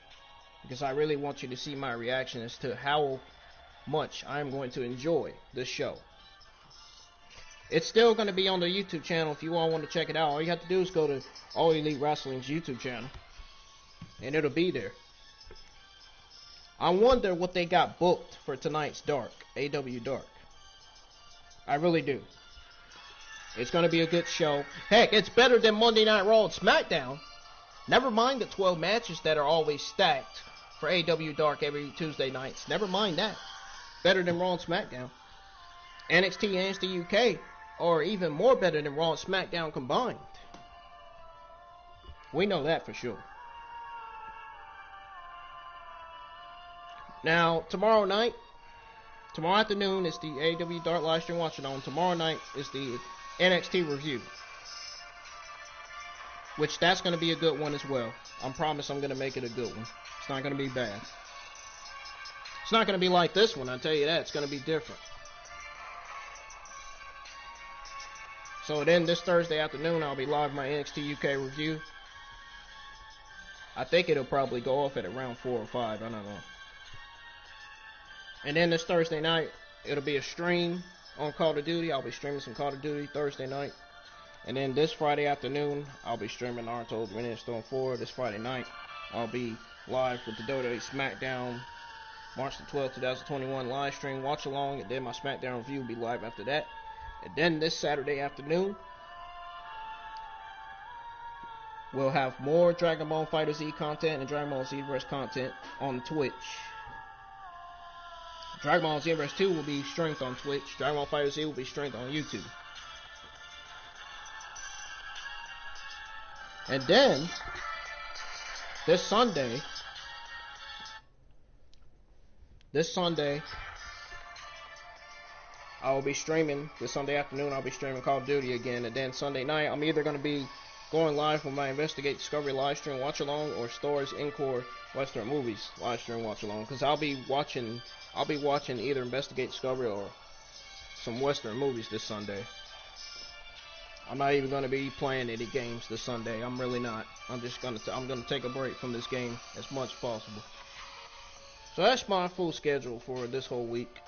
because I really want you to see my reaction as to how much I'm going to enjoy this show. It's still going to be on the YouTube channel if you all want to check it out. All you have to do is go to All Elite Wrestling's YouTube channel, and it'll be there. I wonder what they got booked for tonight's Dark, AEW Dark. I really do. It's going to be a good show. Heck, it's better than Monday Night Raw and SmackDown. Never mind the 12 matches that are always stacked for AEW Dark every Tuesday nights. Never mind that. Better than Raw and SmackDown. NXT and NXT UK are even more better than Raw and SmackDown combined. We know that for sure. Now, tomorrow afternoon is the AEW Dark live stream watch along. Tomorrow night is the NXT review, which that's going to be a good one as well. I promise I'm going to make it a good one. It's not going to be bad. It's not going to be like this one, I'll tell you that. It's going to be different. So then this Thursday afternoon, I'll be live my NXT UK review. I think it'll probably go off at around 4 or 5. I don't know. And then this Thursday night, it'll be a stream on Call of Duty. I'll be streaming some Call of Duty Thursday night. And then this Friday afternoon, I'll be streaming Untitled Chapter 4. This Friday night, I'll be live with the WWE SmackDown March the 12th, 2021 live stream watch along. And then my SmackDown review will be live after that. And then this Saturday afternoon, we'll have more Dragon Ball FighterZ content and Dragon Ball Xverse content on Twitch. Dragon Ball Xverse 2 will be streamed on Twitch. Dragon Ball FighterZ will be streamed on YouTube. And then, this Sunday, I will be streaming, this Sunday afternoon, I'll be streaming Call of Duty again. And then Sunday night, I'm either going to be going live with my Investigate Discovery live stream watch along, or Stories Encore Western Movies live stream watch along. Because I'll be watching either Investigate Discovery or some Western movies this Sunday. I'm not even gonna be playing any games this Sunday. I'm really not. I'm gonna take a break from this game as much as possible. So that's my full schedule for this whole week.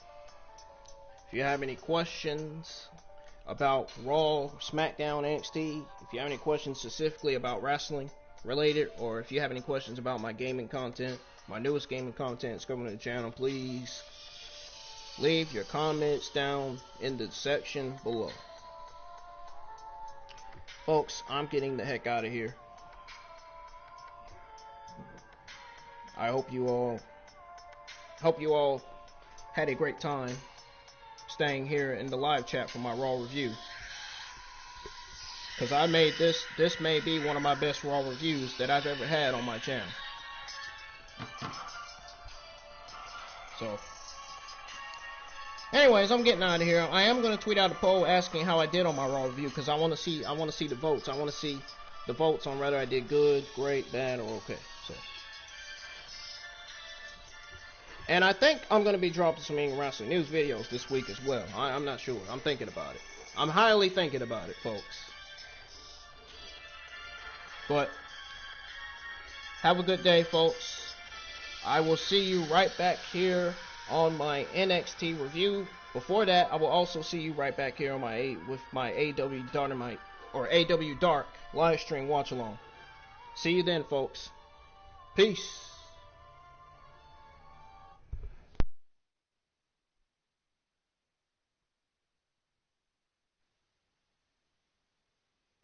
If you have any questions about Raw, SmackDown, NXT, if you have any questions specifically about wrestling related, or if you have any questions about my gaming content, my newest gaming content is coming to the channel, please leave your comments down in the section below. Folks, I'm getting the heck out of here. I hope you all had a great time staying here in the live chat for my Raw review. Because I made this may be one of my best Raw reviews that I've ever had on my channel. So, anyways, I'm getting out of here. I am going to tweet out a poll asking how I did on my Raw review, because I want to see the votes. I want to see the votes on whether I did good, great, bad, or okay. So, and I think I'm going to be dropping some Indie Wrestling news videos this week as well. I'm not sure. I'm thinking about it. I'm highly thinking about it, folks. But have a good day, folks. I will see you right back here on my NXT review. Before that, I will also see you right back here on my AW Dynamite or AW Dark live stream watch along. See you then, folks. Peace.